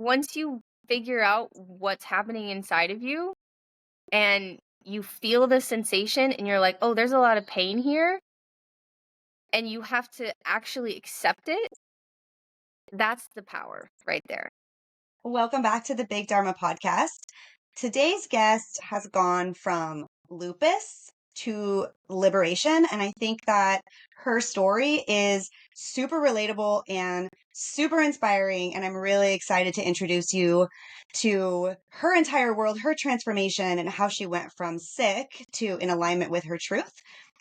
once you figure out what's happening inside of you and you feel the sensation and you're like, "Oh, there's a lot of pain here," and you have to actually accept it, that's the power right there. Welcome back to the Big Dharma podcast. Today's guest has gone from lupus to liberation, and I think that her story is super relatable and super inspiring. And I'm really excited to introduce you to her entire world, her transformation, and how she went from sick to in alignment with her truth.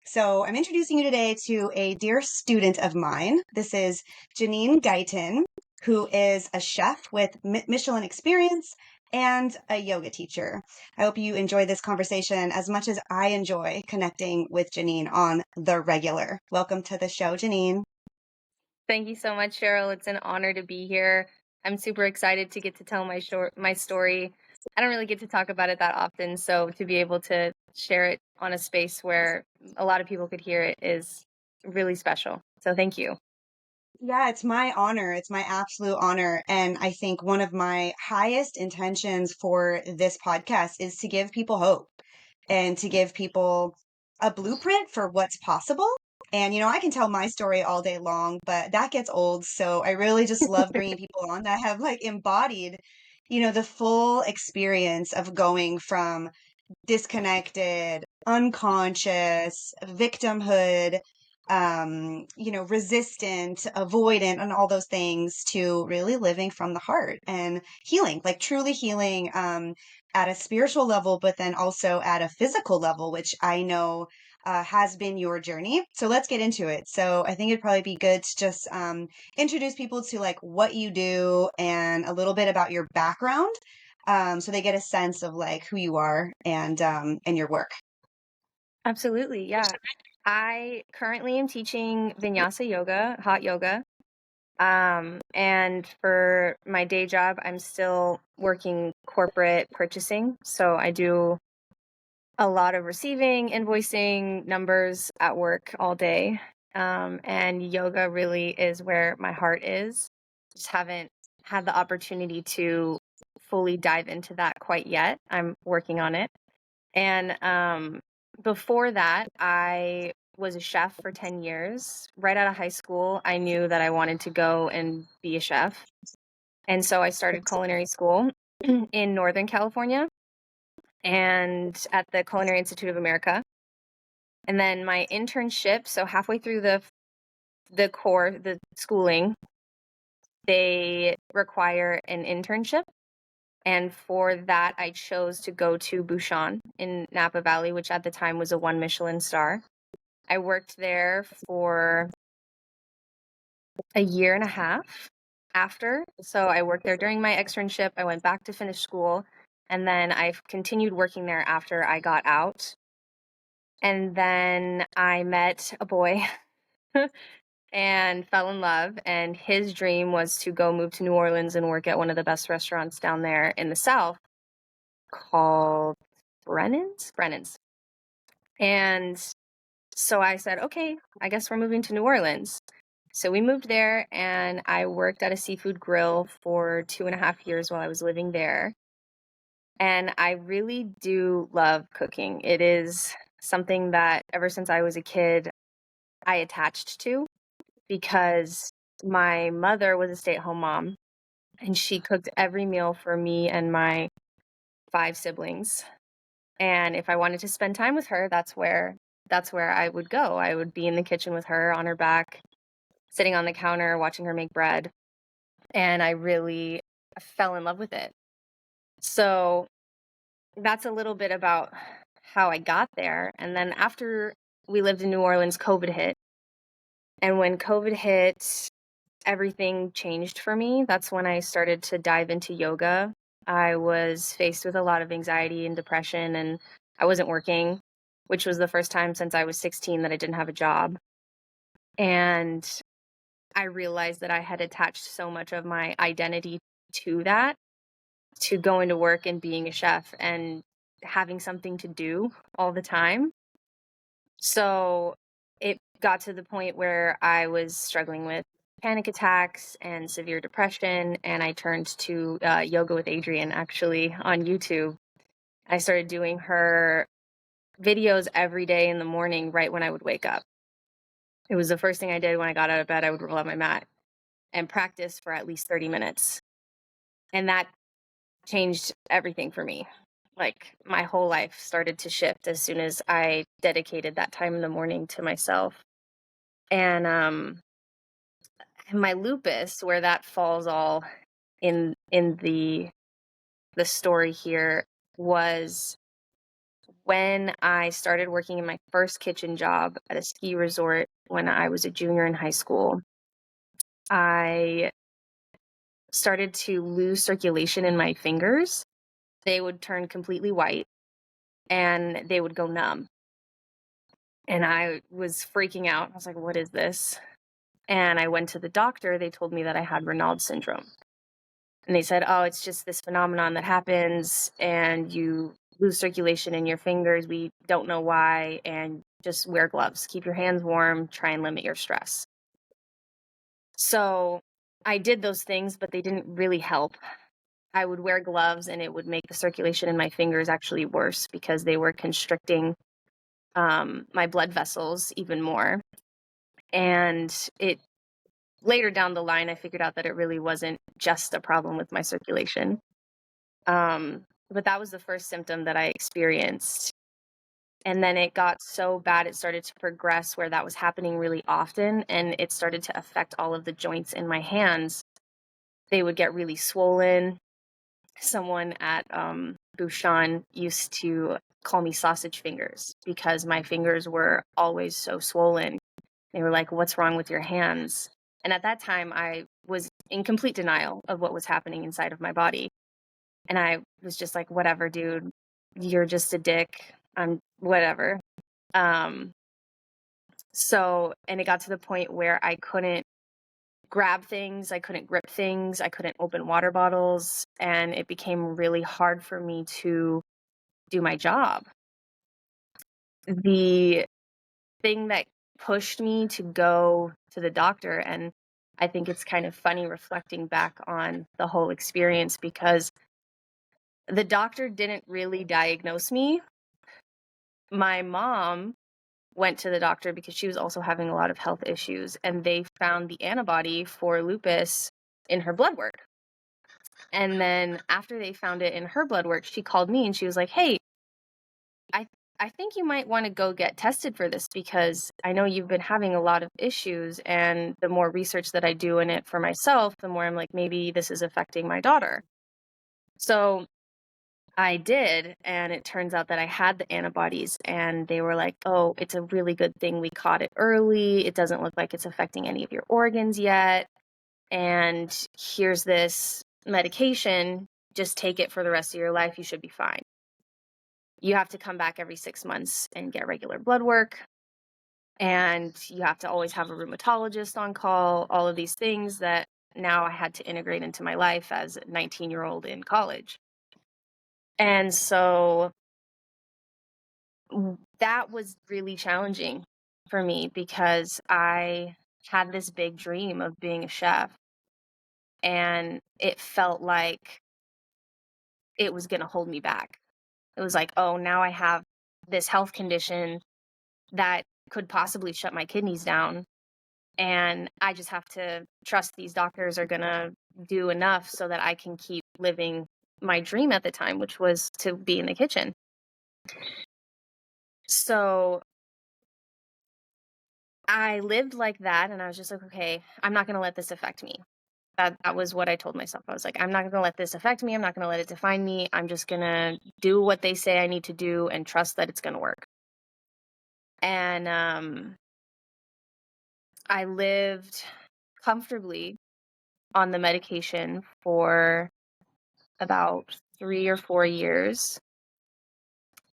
So I'm introducing you today to a dear student of mine. This is Janene Guyton, who is a chef with Michelin-experienced and a yoga teacher. I hope you enjoy this conversation as much as I enjoy connecting with Janene on the regular. Welcome to the show, Janene. Thank you so much, Cheryl. It's an honor to be here. I'm super excited to get to tell my story. I don't really get to talk about it that often, so to be able to share it on a space where a lot of people could hear it is really special. So thank you. Yeah, it's my honor. It's my absolute honor. And I think one of my highest intentions for this podcast is to give people hope and to give people a blueprint for what's possible. And, I can tell my story all day long, but that gets old. So I really just love bringing people on that have like embodied, the full experience of going from disconnected, unconscious, victimhood, resistant, avoidant, and all those things to really living from the heart and healing, like truly healing at a spiritual level, but then also at a physical level, which I know has been your journey. So let's get into it. So I think it'd probably be good to just introduce people to like what you do and a little bit about your background, so they get a sense of like who you are and your work. Absolutely, yeah. I currently am teaching vinyasa yoga, hot yoga. And for my day job, I'm still working corporate purchasing. So I do a lot of receiving, invoicing, numbers at work all day. And yoga really is where my heart is. Just haven't had the opportunity to fully dive into that quite yet. I'm working on it. And before that, I was a chef for 10 years. Right out of high school, I knew that I wanted to go and be a chef. And so I started culinary school in Northern California and at the Culinary Institute of America. And then my internship, so halfway through the schooling, they require an internship. And for that, I chose to go to Bouchon in Napa Valley, which at the time was a 1 Michelin star. I worked there for a year and a half after. So I worked there during my externship. I went back to finish school. And then I continued working there after I got out. And then I met a boy and fell in love. And his dream was to go move to New Orleans and work at one of the best restaurants down there in the South called Brennan's. And so I said, okay, I guess we're moving to New Orleans. So we moved there and I worked at a seafood grill for 2.5 years while I was living there. And I really do love cooking. It is something that ever since I was a kid, I attached to because my mother was a stay-at-home mom and she cooked every meal for me and my 5 siblings. And if I wanted to spend time with her, that's where I would go. I would be in the kitchen with her on her back, sitting on the counter, watching her make bread. And I really fell in love with it. So that's a little bit about how I got there. And then after we lived in New Orleans, COVID hit. And when COVID hit, everything changed for me. That's when I started to dive into yoga. I was faced with a lot of anxiety and depression, and I wasn't working, which was the first time since I was 16 that I didn't have a job. And I realized that I had attached so much of my identity to that, to going to work and being a chef and having something to do all the time. So it got to the point where I was struggling with panic attacks and severe depression, and I turned to Yoga with Adriene, actually, on YouTube. I started doing her videos every day in the morning right when I would wake up. It was the first thing I did when I got out of bed. I would roll out my mat and practice for at least 30 minutes. And that changed everything for me. Like, my whole life started to shift as soon as I dedicated that time in the morning to myself. And my lupus, where that falls all in the story here, was when I started working in my first kitchen job at a ski resort when I was a junior in high school. I started to lose circulation in my fingers. They would turn completely white and they would go numb. And I was freaking out. I was like, what is this? And I went to the doctor. They told me that I had Raynaud's syndrome. And they said, oh, it's just this phenomenon that happens and you lose circulation in your fingers. We don't know why. And just wear gloves, keep your hands warm, try and limit your stress. So I did those things, but they didn't really help. I would wear gloves and it would make the circulation in my fingers actually worse because they were constricting my blood vessels even more. And it later down the line, I figured out that it really wasn't just a problem with my circulation. But that was the first symptom that I experienced. And then it got so bad, it started to progress where that was happening really often. And it started to affect all of the joints in my hands. They would get really swollen. Someone at Bouchon used to call me sausage fingers because my fingers were always so swollen. They were like, what's wrong with your hands? And at that time, I was in complete denial of what was happening inside of my body. And I was just like, whatever, dude, you're just a dick. I'm whatever. So, and it got to the point where I couldn't grab things, I couldn't grip things, I couldn't open water bottles, and it became really hard for me to do my job. The thing that pushed me to go to the doctor, and I think it's kind of funny reflecting back on the whole experience because the doctor didn't really diagnose me. My mom went to the doctor because she was also having a lot of health issues, and they found the antibody for lupus in her blood work. And then after they found it in her blood work, she called me and she was like, hey, I think you might want to go get tested for this because I know you've been having a lot of issues, and the more research that I do in it for myself, the more I'm like, maybe this is affecting my daughter. So I did, and it turns out that I had the antibodies, and they were like, oh, it's a really good thing we caught it early. It doesn't look like it's affecting any of your organs yet. And here's this medication. Just take it for the rest of your life. You should be fine. You have to come back every 6 months and get regular blood work. And you have to always have a rheumatologist on call, all of these things that now I had to integrate into my life as a 19-year-old in college. And so that was really challenging for me because I had this big dream of being a chef. And it felt like it was going to hold me back. It was like, oh, now I have this health condition that could possibly shut my kidneys down. And I just have to trust these doctors are going to do enough so that I can keep living my dream at the time, which was to be in the kitchen. So I lived like that. And I was just like, okay, I'm not going to let this affect me. That was what I told myself. I was like, I'm not going to let this affect me. I'm not going to let it define me. I'm just going to do what they say I need to do and trust that it's going to work. And I lived comfortably on the medication for about 3 or 4 years.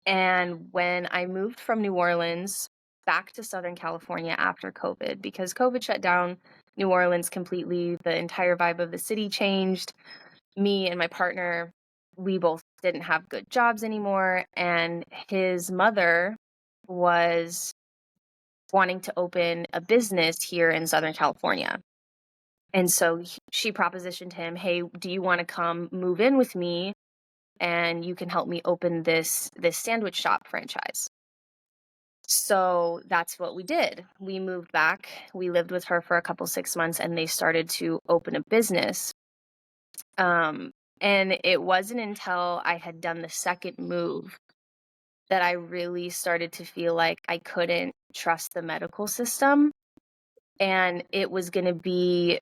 And when I moved from New Orleans back to Southern California after COVID, because COVID shut down New Orleans completely, the entire vibe of the city changed. Me and my partner, we both didn't have good jobs anymore. And his mother was wanting to open a business here in Southern California. And so she propositioned him, hey, do you want to come move in with me and you can help me open this sandwich shop franchise? So that's what we did. We moved back. We lived with her for a couple 6 months and they started to open a business. And it wasn't until I had done the second move that I really started to feel like I couldn't trust the medical system. And it was going to be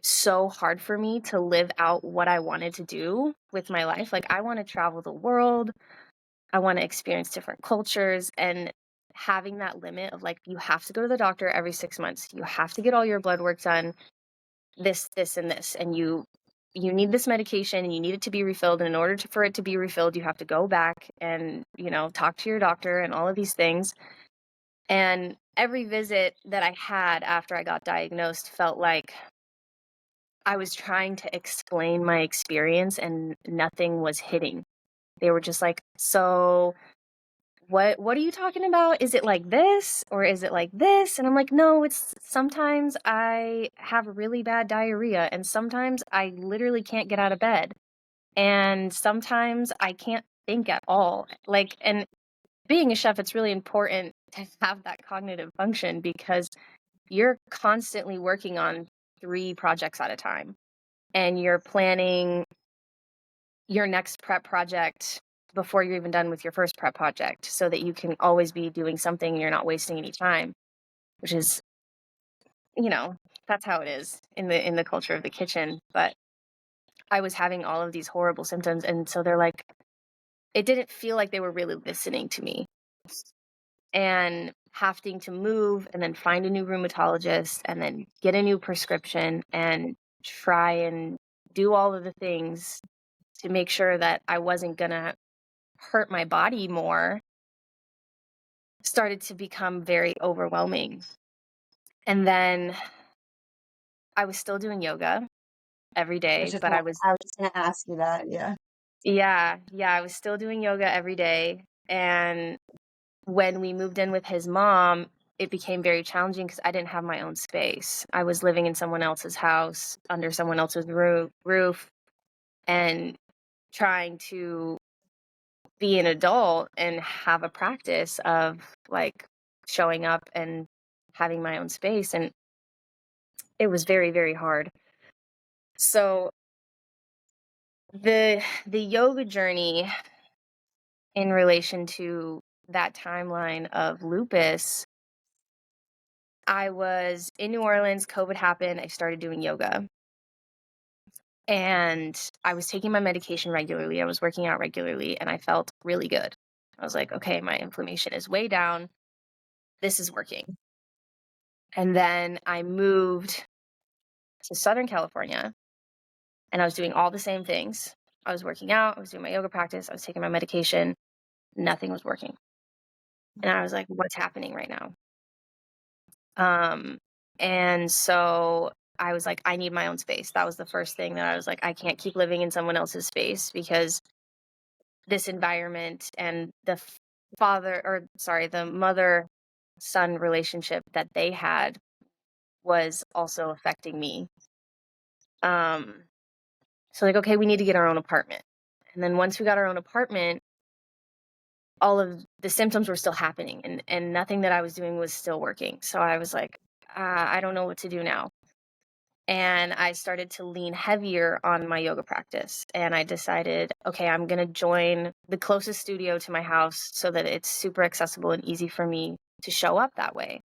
so hard for me to live out what I wanted to do with my life. Like, I want to travel the world. I want to experience different cultures, and having that limit of like, you have to go to the doctor every 6 months. You have to get all your blood work done, this, and this. And you need this medication and you need it to be refilled. And in order for it to be refilled, you have to go back and, talk to your doctor and all of these things. And every visit that I had after I got diagnosed felt like I was trying to explain my experience and nothing was hitting. They were just like, so what are you talking about? Is it like this or is it like this? And I'm like, no, it's sometimes I have really bad diarrhea and sometimes I literally can't get out of bed. And sometimes I can't think at all. Like, and being a chef, it's really important to have that cognitive function because you're constantly working on 3 projects at a time and you're planning your next prep project before you're even done with your first prep project so that you can always be doing something and you're not wasting any time, which is, that's how it is in the culture of the kitchen. But I was having all of these horrible symptoms. And so they're like, it didn't feel like they were really listening to me. And having to move and then find a new rheumatologist and then get a new prescription and try and do all of the things to make sure that I wasn't going to hurt my body more started to become very overwhelming. And then I was still doing yoga every day, but I was just going to ask you that. Yeah. Yeah, I was still doing yoga every day. And when we moved in with his mom, it became very challenging because I didn't have my own space. I was living in someone else's house under someone else's roof and trying to be an adult and have a practice of like showing up and having my own space. And it was very, very hard. So the yoga journey in relation to that timeline of lupus, I was in New Orleans, COVID happened, I started doing yoga. And I was taking my medication regularly, I was working out regularly, and I felt really good. I was like, okay, my inflammation is way down. This is working. And then I moved to Southern California, and I was doing all the same things. I was working out, I was doing my yoga practice, I was taking my medication, nothing was working. And I was like, what's happening right now? And so I was like, I need my own space. That was the first thing that I was like, I can't keep living in someone else's space because this environment and the mother-son relationship that they had was also affecting me. So like, okay, we need to get our own apartment. And then once we got our own apartment, all of the symptoms were still happening and nothing that I was doing was still working. So I was like, I don't know what to do now. And I started to lean heavier on my yoga practice. And I decided, okay, I'm going to join the closest studio to my house so that it's super accessible and easy for me to show up that way.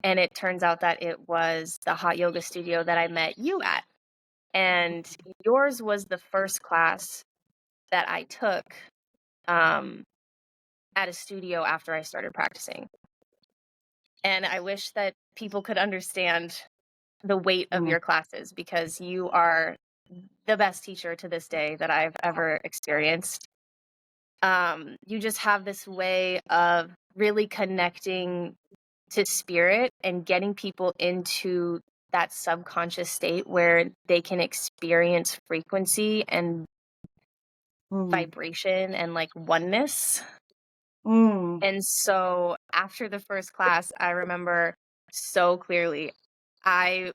And it turns out that it was the hot yoga studio that I met you at. And yours was the first class that I took at a studio after I started practicing. And I wish that people could understand the weight of your classes because you are the best teacher to this day that I've ever experienced. You just have this way of really connecting to spirit and getting people into that subconscious state where they can experience frequency and vibration and like oneness. And so after the first class, I remember so clearly, I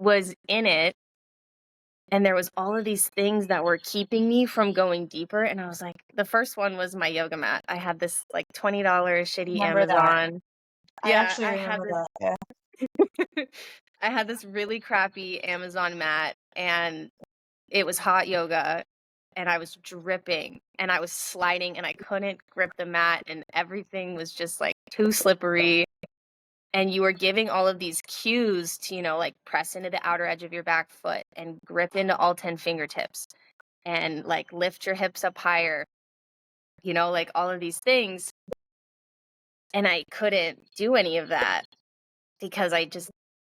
was in it, and there was all of these things that were keeping me from going deeper. And I was like, the first one was my yoga mat. I had this like $20 shitty Remember that. Amazon. I Yeah, actually remember that. Yeah. I had this really crappy Amazon mat, and it was hot yoga, and I was dripping and I was sliding and I couldn't grip the mat, and everything was just like too slippery. And you were giving all of these cues to, like press into the outer edge of your back foot and grip into all 10 fingertips and like lift your hips up higher, like all of these things. And I couldn't do any of that because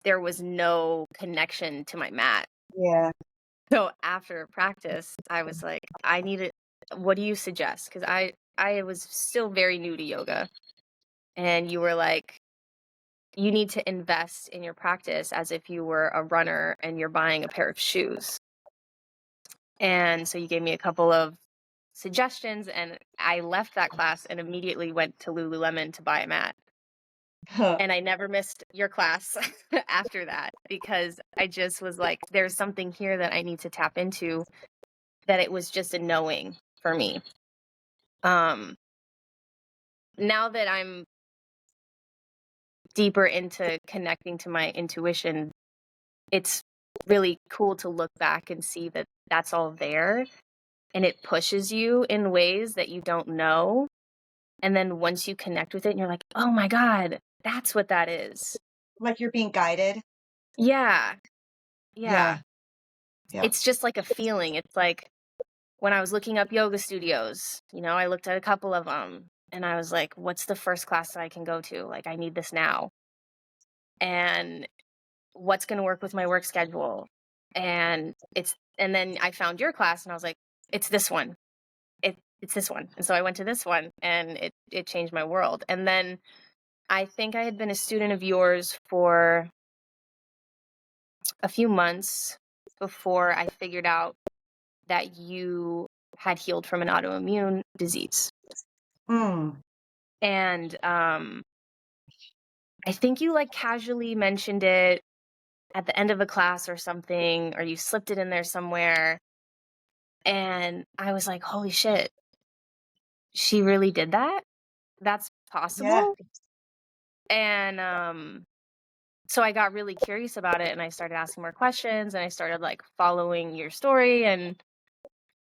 there was no connection to my mat. Yeah. So after practice, I was like, what do you suggest? Because I was still very new to yoga. And you were like, you need to invest in your practice as if you were a runner and you're buying a pair of shoes. And so you gave me a couple of suggestions, and I left that class and immediately went to Lululemon to buy a mat. And I never missed your class after that, because I just was like, there's something here that I need to tap into, that it was just a knowing for me. Now that I'm deeper into connecting to my intuition, it's really cool to look back and see that that's all there, and it pushes you in ways that you don't know. And then once you connect with it, and you're like, oh my God, that's what that is. Like you're being guided. Yeah. Yeah. It's just like a feeling. It's like when I was looking up yoga studios, I looked at a couple of them and I was like, what's the first class that I can go to? Like, I need this now. And what's going to work with my work schedule? And then I found your class and I was like, it's this one. It's this one. And so I went to this one, and it changed my world. And then I think I had been a student of yours for a few months before I figured out that you had healed from an autoimmune disease. Mm. And I think you like casually mentioned it at the end of a class or something, or you slipped it in there somewhere. And I was like, holy shit, she really did that? That's Yeah. possible? And so I got really curious about it, and I started asking more questions, and I started like following your story and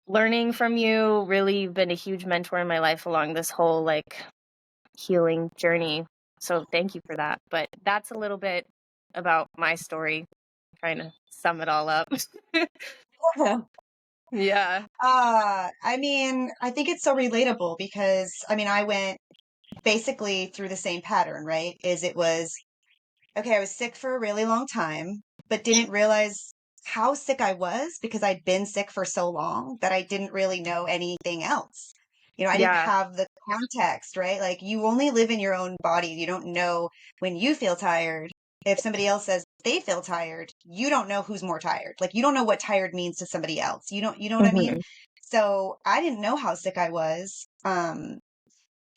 learning from you. Really, you've been a huge mentor in my life along this whole like healing journey. So thank you for that. But that's a little bit about my story, trying to sum it all up. Yeah. I mean, I think it's so relatable because I went basically through the same pattern, right? It was, okay, I was sick for a really long time, but didn't realize how sick I was because I'd been sick for so long that I didn't really know anything else. I didn't Yeah. have the context, right? Like you only live in your own body. You don't know when you feel tired. If somebody else says they feel tired, you don't know who's more tired. Like you don't know what tired means to somebody else. You know what I mean? Mhm. So I didn't know how sick I was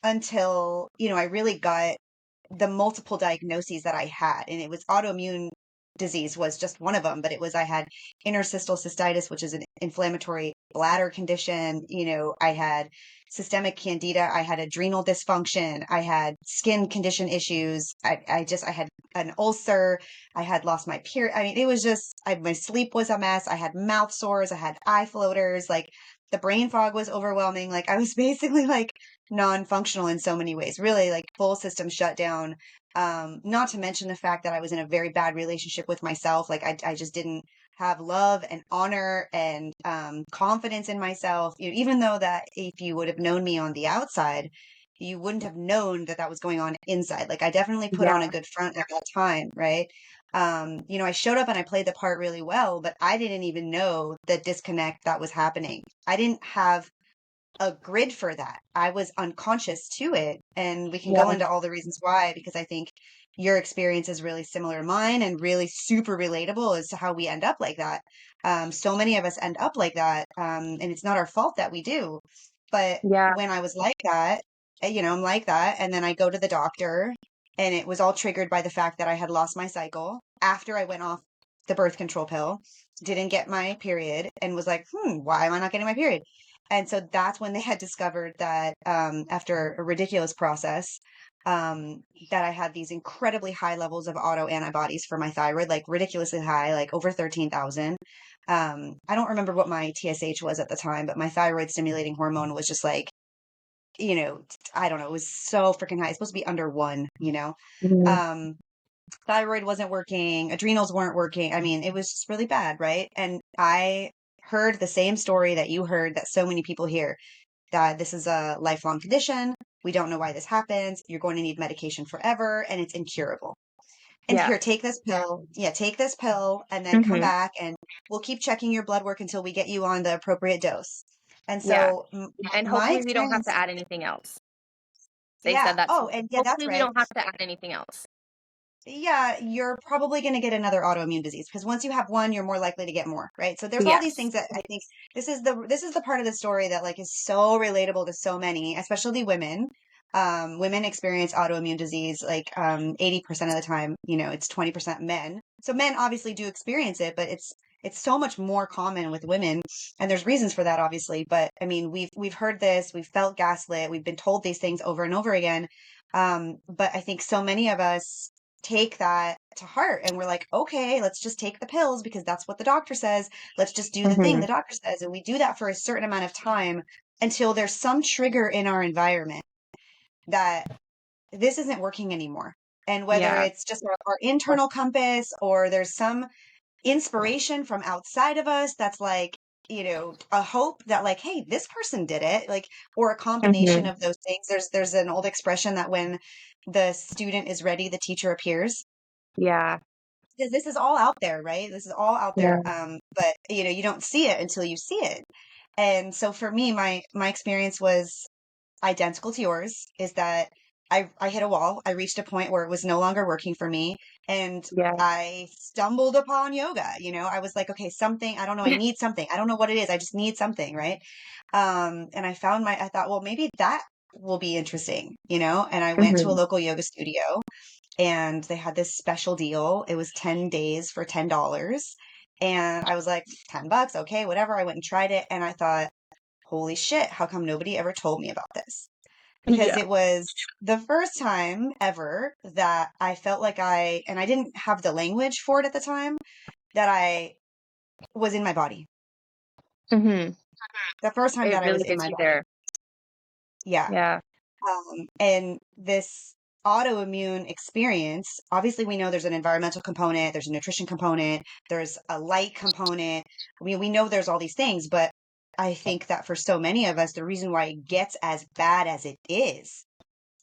until, I really got the multiple diagnoses that I had, and it was autoimmune disease was just one of them, but I had interstitial cystitis, which is an inflammatory bladder condition. I had systemic candida. I had adrenal dysfunction. I had skin condition issues. I had an ulcer. I had lost my period. I mean, it was just, my sleep was a mess. I had mouth sores. I had eye floaters. Like the brain fog was overwhelming. Like I was basically like non-functional in so many ways, really like full system shutdown. Not to mention the fact that I was in a very bad relationship with myself. Like I just didn't have love and honor and confidence in myself. Even though that if you would have known me on the outside, you wouldn't have known that that was going on inside. Like I definitely put on a Yeah. good front at that time, right? I showed up and I played the part really well, but I didn't even know the disconnect that was happening. I didn't have a grid for that. I was unconscious to it. And we can go Yeah. into all the reasons why, because I think your experience is really similar to mine and really super relatable as to how we end up like that. So many of us end up like that. And it's not our fault that we do. But Yeah. when I was like that, I'm like that. And then I go to the doctor, and it was all triggered by the fact that I had lost my cycle after I went off the birth control pill, didn't get my period, and was like, why am I not getting my period? And so that's when they had discovered that after a ridiculous process, that I had these incredibly high levels of autoantibodies for my thyroid, like ridiculously high, like over 13,000. I don't remember what my TSH was at the time, but my thyroid stimulating hormone was just like, I don't know, it was so freaking high. It's supposed to be under 1, Mhm. Um, thyroid wasn't working, adrenals weren't working. I mean, it was just really bad, right? And I heard the same story that you heard, that so many people hear, that this is a lifelong condition. We don't know why this happens. You're going to need medication forever and it's incurable. And Yeah. here, take this pill. Yeah, take this pill and then come Hmm. back and we'll keep checking your blood work until we get you on the appropriate dose. And Yeah. so And my hopefully we don't have experience, to add anything else. They yeah. said that to Oh, me. and yeah, that's Hopefully we right. don't have to add anything else. Yeah, you're probably going to get another autoimmune disease because once you have one, you're more likely to get more, right? So there's all these Yes. things that I think this is the part of the story that like is so relatable to so many, especially women. Women experience autoimmune disease like 80% of the time, it's 20% men. So men obviously do experience it, but it's so much more common with women, and there's reasons for that obviously, but I mean, we've heard this, we've felt gaslit, we've been told these things over and over again. But I think so many of us take that to heart and we're like, okay, let's just take the pills because that's what the doctor says. Let's just do the thing Hmm. the doctor says. And we do that for a certain amount of time until there's some trigger in our environment that this isn't working anymore. And whether Yeah. it's just our internal compass or there's some inspiration from outside of us that's like, a hope that like, hey, this person did it, like, or a combination Hmm. of those things. There's an old expression that when the student is ready, the teacher appears, Yeah. because this is all out there, right? This is all out there. Yeah. But you don't see it until you see it. And so for me, my experience was identical to yours, is that I hit a wall. I reached a point where it was no longer working for me. And Yeah. I stumbled upon yoga. I was like, okay, something, I don't know, I need something. I don't know what it is. I just need something, right? And I thought, well, maybe that will be interesting, and I went to a Hmm. local yoga studio and they had this special deal. It was 10 days for $10. And I was like, $10, okay, whatever. I went and tried it and I thought, holy shit, how come nobody ever told me about this? Because Yeah. it was the first time ever that I felt like and I didn't have the language for it at the time, that I was in my body. Hmm. The first time It that I really was in hits my you body. there. Yeah. Yeah. And this autoimmune experience, obviously, we know there's an environmental component, there's a nutrition component, there's a light component. I mean, we know there's all these things, but I think that for so many of us, the reason why it gets as bad as it is,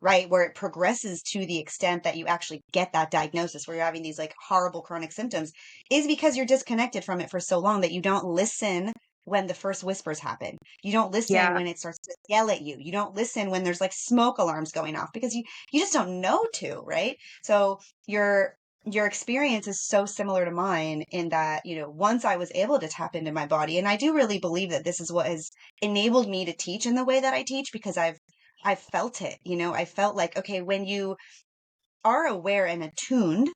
right, where it progresses to the extent that you actually get that diagnosis where you're having these like horrible chronic symptoms, is because you're disconnected from it for so long that you don't listen when the first whispers happen. You don't listen Yeah. when it starts to yell at you. You don't listen when there's like smoke alarms going off because you just don't know to, right? So your experience is so similar to mine in that, once I was able to tap into my body, and I do really believe that this is what has enabled me to teach in the way that I teach, because I've felt it, I felt like, okay, when you are aware and attuned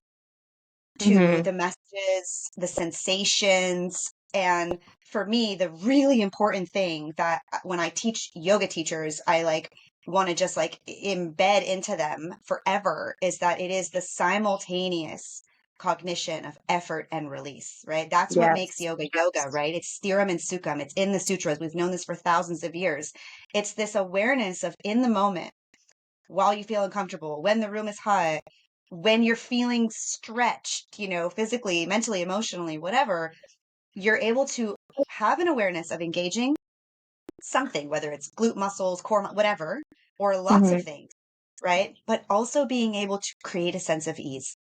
to Hmm. the messages, the sensations, and for me, the really important thing that when I teach yoga teachers, I like want to just like embed into them forever, is that it is the simultaneous cognition of effort and release, right? That's what makes Yes. yoga, right? It's stiram and sukham. It's in the sutras. We've known this for thousands of years. It's this awareness of in the moment, while you feel uncomfortable, when the room is hot, when you're feeling stretched, physically, mentally, emotionally, whatever, you're able to have an awareness of engaging something, whether it's glute muscles, core, whatever, or lots Hmm. of things, right? But also being able to create a sense of ease.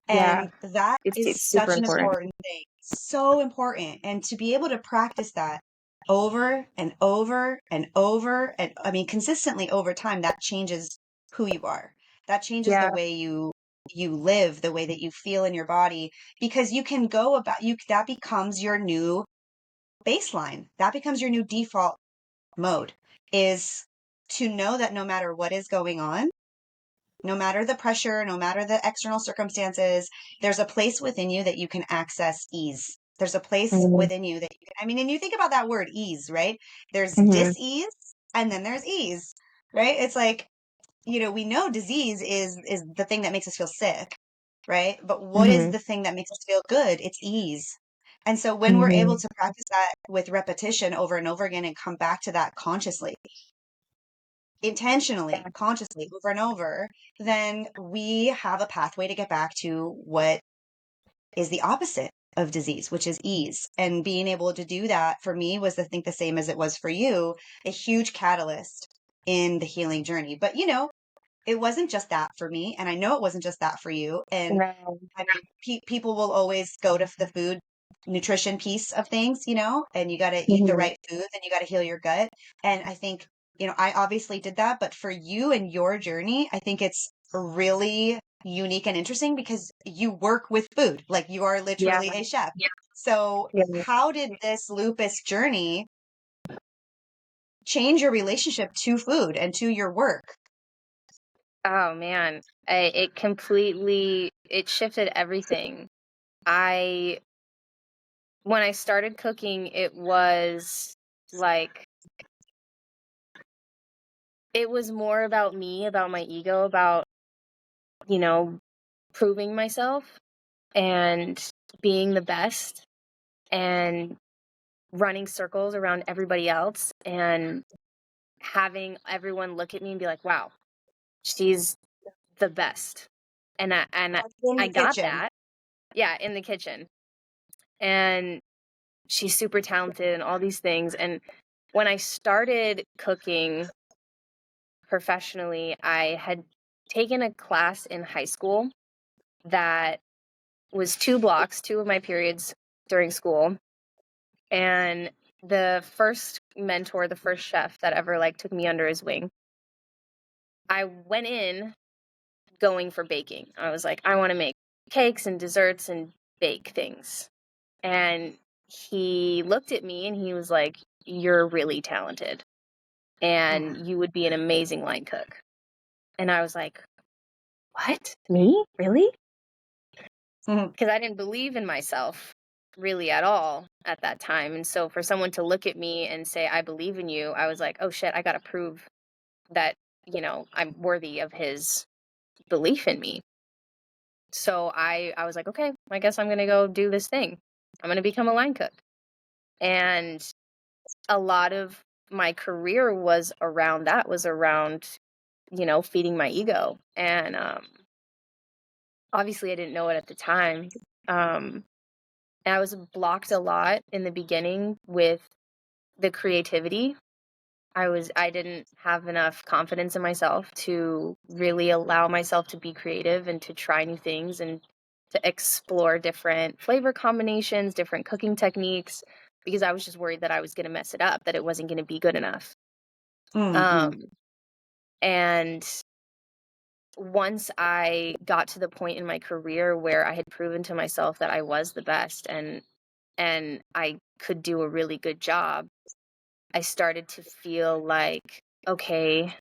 Yeah. And that is It's super such an important. important thing, so important. And to be able to practice that over and over and over, and I mean, consistently over time, that changes who you are. That changes the Yeah. way you live, the way that you feel in your body, because you can go about that becomes your new baseline. That becomes your new default mode, is to know that no matter what is going on, No matter the pressure, no matter the external circumstances, there's a place within you that you can access ease. There's a place Mhm. within you that you can, I mean, and you think about that word ease, right? There's Mhm. dis-ease and then there's ease, right? It's like, we know disease is the thing that makes us feel sick, right? But what is Mhm. the thing that makes us feel good? It's ease. And so when we're able Mhm. to practice that with repetition over and over again and come back to that consciously, intentionally, Yeah. consciously, over and over, then we have a pathway to get back to what is the opposite of disease, which is ease. And being able to do that for me was, I think, the same as it was for you, a huge catalyst in the healing journey. But, it wasn't just that for me. And I know it wasn't just that for you. And No. I mean, people will always go to the food nutrition piece of things, and you got to eat the Mhm. right food, and you got to heal your gut. And I think, I obviously did that, but for you and your journey, I think it's really unique and interesting because you work with food, like you are Yeah. literally a chef. So, Yeah. how did this lupus journey change your relationship to food and to your work? Oh man, it shifted everything. I When I started cooking, like it was more about me, about my ego, about, you know, proving myself and being the best and running circles around everybody else and having everyone look at me and be like, "Wow, she's the best." Like in I the got kitchen. that. Yeah, in the kitchen. And she's super talented and all these things. And when I started cooking professionally, I had taken a class in high school that was 2 blocks, two of my periods during school. And the first mentor, the first chef that ever like took me under his wing, I went in going for baking. I was like, I want to make cakes and desserts and bake things. And he looked at me and he was like, "You're really talented and you would be an amazing line cook." And I was like, "What? Me? Really?" Mhm. Because I didn't believe in myself really at all at that time. And so for someone to look at me and say, "I believe in you," I was like, "Oh shit, I got to prove that, I'm worthy of his belief in me." So I was like, "Okay, I guess I'm going to go do this thing. I'm going to become a line cook." And a lot of my career was around that, was around, feeding my ego. And obviously I didn't know it at the time. And I was blocked a lot in the beginning with the creativity. I didn't have enough confidence in myself to really allow myself to be creative and to try new things and to explore different flavor combinations, different cooking techniques, because I was just worried that I was going to mess it up, that it wasn't going to be good enough. Mhm. Um, and once I got to the point in my career where I had proven to myself that I was the best and I could do a really good job, I started to feel like, okay,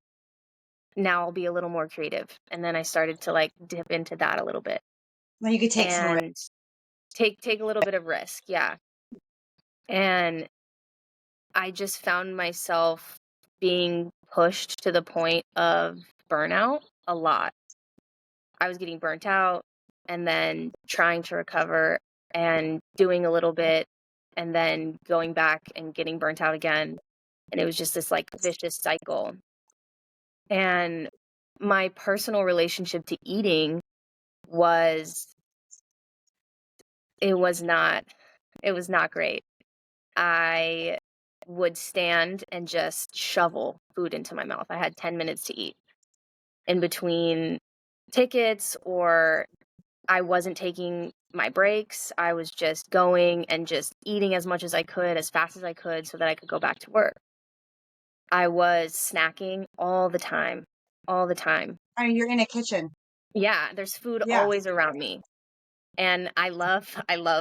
now I'll be a little more creative. And then I started to like dip into that a little bit Well, you could take some more. and take a little bit of risk, yeah. And I just found myself being pushed to the point of burnout a lot. I was getting burnt out and then trying to recover and doing a little bit and then going back and getting burnt out again. And it was just this like vicious cycle. And my personal relationship to eating was it was not it was not great. I would stand and just shovel food into my mouth. I had 10 minutes to eat in between tickets, or I wasn't taking my breaks. I was just going and just eating as much as I could, as fast as I could, so that I could go back to work. I was snacking all the time, all the time. I mean, you're in a kitchen. Yeah, there's food Yeah. always around me. And I love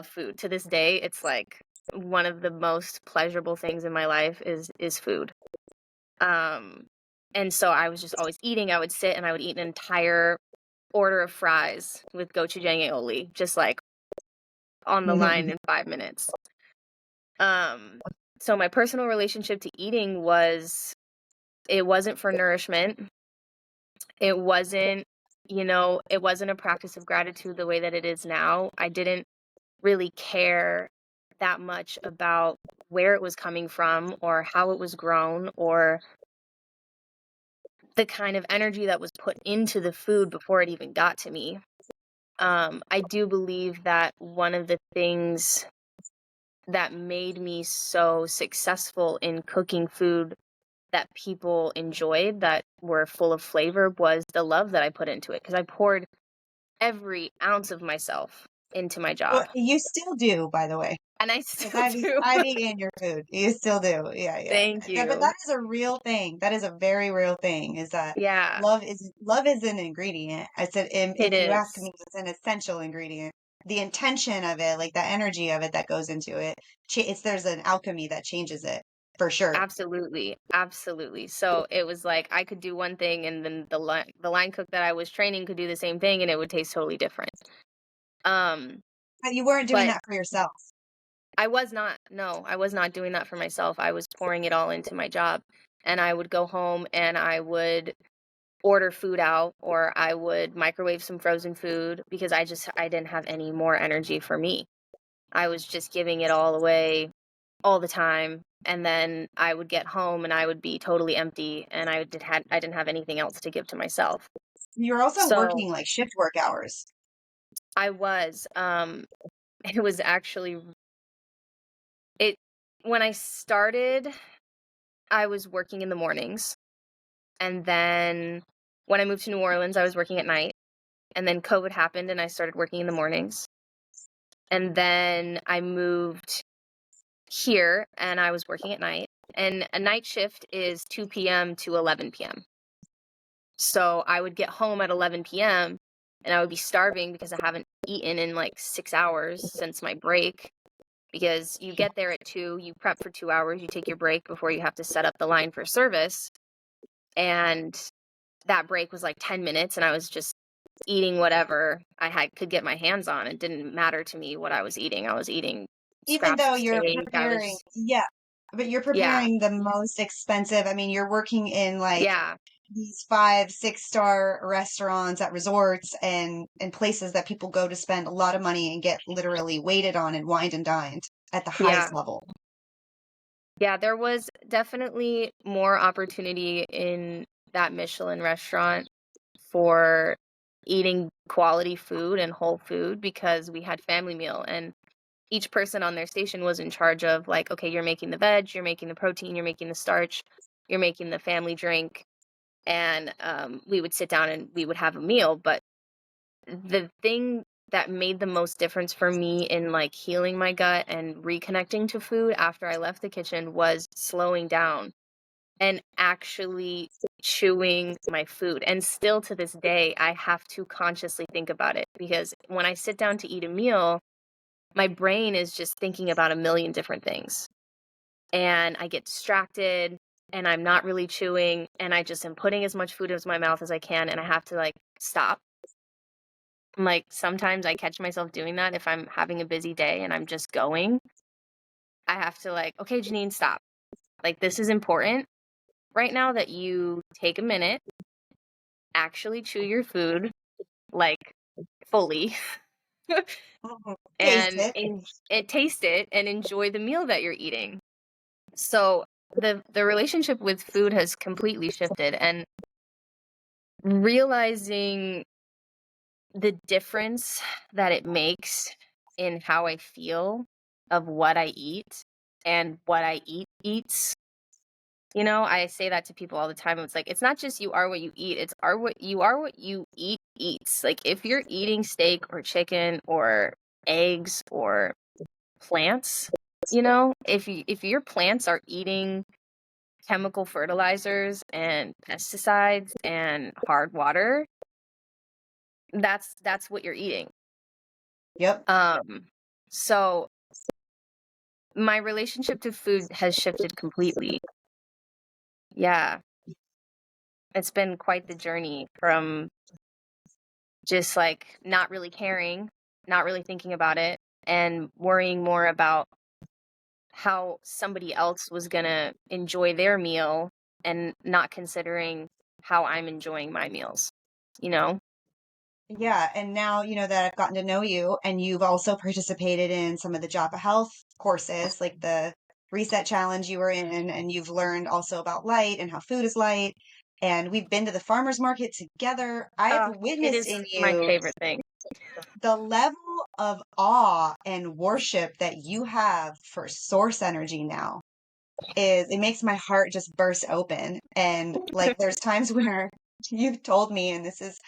food. To this day, it's like one of the most pleasurable things in my life is food. Um And so I was just always eating. I would sit and I would eat an entire order of fries with gochujang aioli, just like on the line in 5 minutes. So my personal relationship to eating was, it wasn't for nourishment. It wasn't, it wasn't a practice of gratitude the way that it is now. I didn't really care that much about where it was coming from or how it was grown or the kind of energy that was put into the food before it even got to me. I do believe that one of the things that made me so successful in cooking food that people enjoyed, that were full of flavor, was the love that I put into it. Because I poured every ounce of myself into my Well, job. you still do, by the way. And I Because still do. I've eaten your food. You still do. Yeah, yeah. Thank But that you. is a real thing. That is a very real thing. Is that Yeah, love is an ingredient. I said, it if you ask is. me, it's an essential ingredient. The intention of it, like the energy of it that goes into it, there's an alchemy that changes it for sure. Absolutely. Absolutely. So it was like I could do one thing and then the line cook that I was training could do the same thing and it would taste totally different. Um, But you weren't doing but that for yourself. I was not, no, I was not doing that for myself. I was pouring it all into my job. And I would go home and I would order food out or I would microwave some frozen food because I didn't have any more energy for me. I was just giving it all away all the time. And then I would get home and I would be totally empty and I didn't have anything else to give to myself. You're also So working like shift work hours. I was, it was actually, it, when I started, I was working in the mornings. And then when I moved to New Orleans, I was working at night. And then COVID happened and I started working in the mornings. And then I moved here and I was working at night. And a night shift is 2 p.m. to 11 p.m. So I would get home at 11 p.m. and I would be starving because I haven't eaten in like 6 hours since my break. Because you get there at 2, you prep for 2 hours, you take your break before you have to set up the line for service. And that break was like 10 minutes and I was just eating whatever could get my hands on. It didn't matter to me what I was eating. I was eating Even scraps though of you're steak. preparing, yeah, but you're Yeah, preparing the most expensive. I mean, you're working in like yeah, these 5, 6 star restaurants at resorts and places that people go to spend a lot of money and get literally waited on and wined and dined at the yeah. highest level. Yeah, there was definitely more opportunity in that Michelin restaurant for eating quality food and whole food because we had family meal and each person on their station was in charge of like, okay, you're making the veg, you're making the protein, you're making the starch, you're making the family drink, and we would sit down and we would have a meal. But the thing that made the most difference for me in like healing my gut and reconnecting to food after I left the kitchen was slowing down and actually chewing my food. And still to this day, I have to consciously think about it because when I sit down to eat a meal, my brain is just thinking about a million different things. And I get distracted and I'm not really chewing and I just am putting as much food into my mouth as I can and I have to like stop. Like sometimes I catch myself doing that if I'm having a busy day and I'm just going. I have to like, okay, Janene, stop. Like this is important right now that you take a minute, actually chew your food like fully Mhm. Taste and it. taste it and enjoy the meal that you're eating. So the relationship with food has completely shifted and realizing the difference that it makes in how I feel of what I eat and what I eat eats. I say that to people all the time. It's like it's not just you are what you eat, it's are what you eat eats. Like if you're eating steak or chicken or eggs or plants, if your plants are eating chemical fertilizers and pesticides and hard water, that's what you're eating. Yep. So my relationship to food has shifted completely. Yeah. It's been quite the journey from just like not really caring, not really thinking about it, and worrying more about how somebody else was gonna enjoy their meal and not considering how I'm enjoying my meals, you know? Yeah, and now, that I've gotten to know you and you've also participated in some of the Japa Health courses, like the Reset Challenge you were in, and you've learned also about light and how food is light. And we've been to the farmers market together. I've It witnessed is in my you favorite thing. the level of awe and worship that you have for source energy now it makes my heart just burst open. And like there's times where you've told me, and this is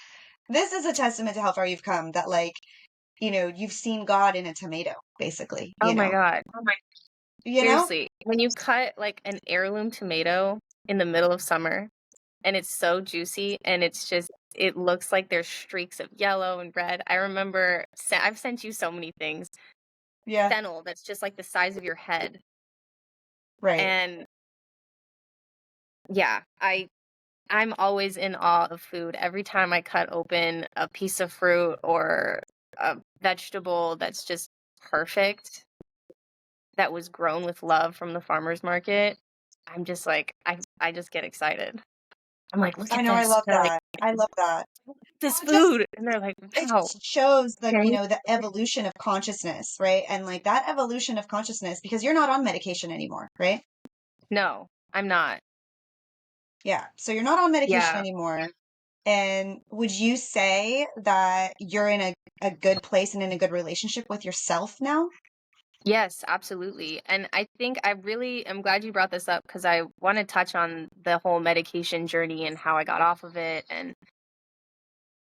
a testament to how far you've come, that like, you've seen God in a tomato, basically, Oh my God. you know? Seriously, when you cut like an heirloom tomato in the middle of summer and it's so juicy and it looks like there's streaks of yellow and red. I remember I've sent you so many things. Yeah, Fennel that's just like the size of your head. right. And yeah, I'm always in awe of food. Every time I cut open a piece of fruit or a vegetable that's just perfect, that was grown with love from the farmer's market, I'm just like, I just get excited. I'm like, look I at know, I this. love They're like, that. I love that. this Well, food. And they're like, it wow. just shows Okay. the evolution of consciousness, right? And like that evolution of consciousness, because you're not on medication anymore, right? No, I'm not. Yeah. So you're not on medication Yeah. anymore. And would you say that you're in a good place and in a good relationship with yourself now? Yes, absolutely. And I think I really am glad you brought this up because I want to touch on the whole medication journey and how I got off of it and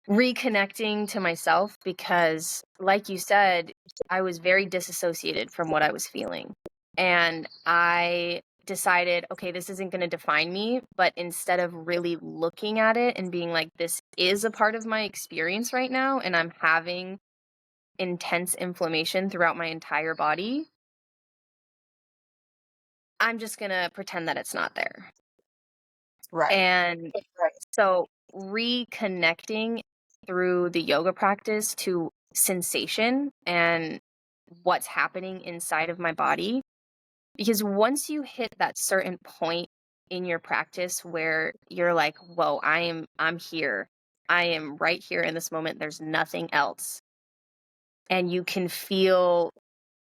reconnecting to myself because, like you said, I was very disassociated from what I was feeling. And I decided, okay, this isn't going to define me. But instead of really looking at it and being like, this is a part of my experience right now, and I'm having intense inflammation throughout my entire body, I'm just going to pretend that it's not there. Right. And so reconnecting through the yoga practice to sensation and what's happening inside of my body. Because once you hit that certain point in your practice where you're like, whoa, I'm here. I am right here in this moment. There's nothing else. And you can feel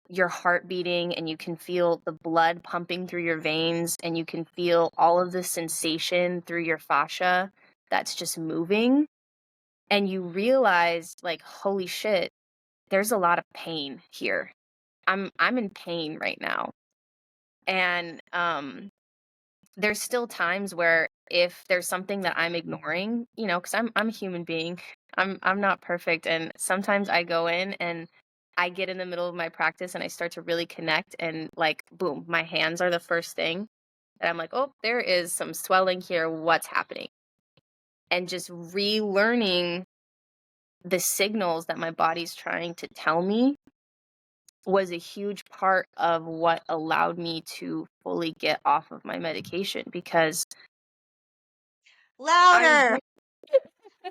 your heart beating and you can feel the blood pumping through your veins and you can feel all of the sensation through your fascia that's just moving. And you realize like, holy shit, there's a lot of pain here. I'm in pain right now. And there's still times where if there's something that I'm ignoring, because I'm a human being, I'm not perfect, and sometimes I go in and I get in the middle of my practice and I start to really connect, and like boom, my hands are the first thing, and I'm like, oh, there is some swelling here. What's happening? And just relearning the signals that my body's trying to tell me was a huge part of what allowed me to fully get off of my medication because I was Louder,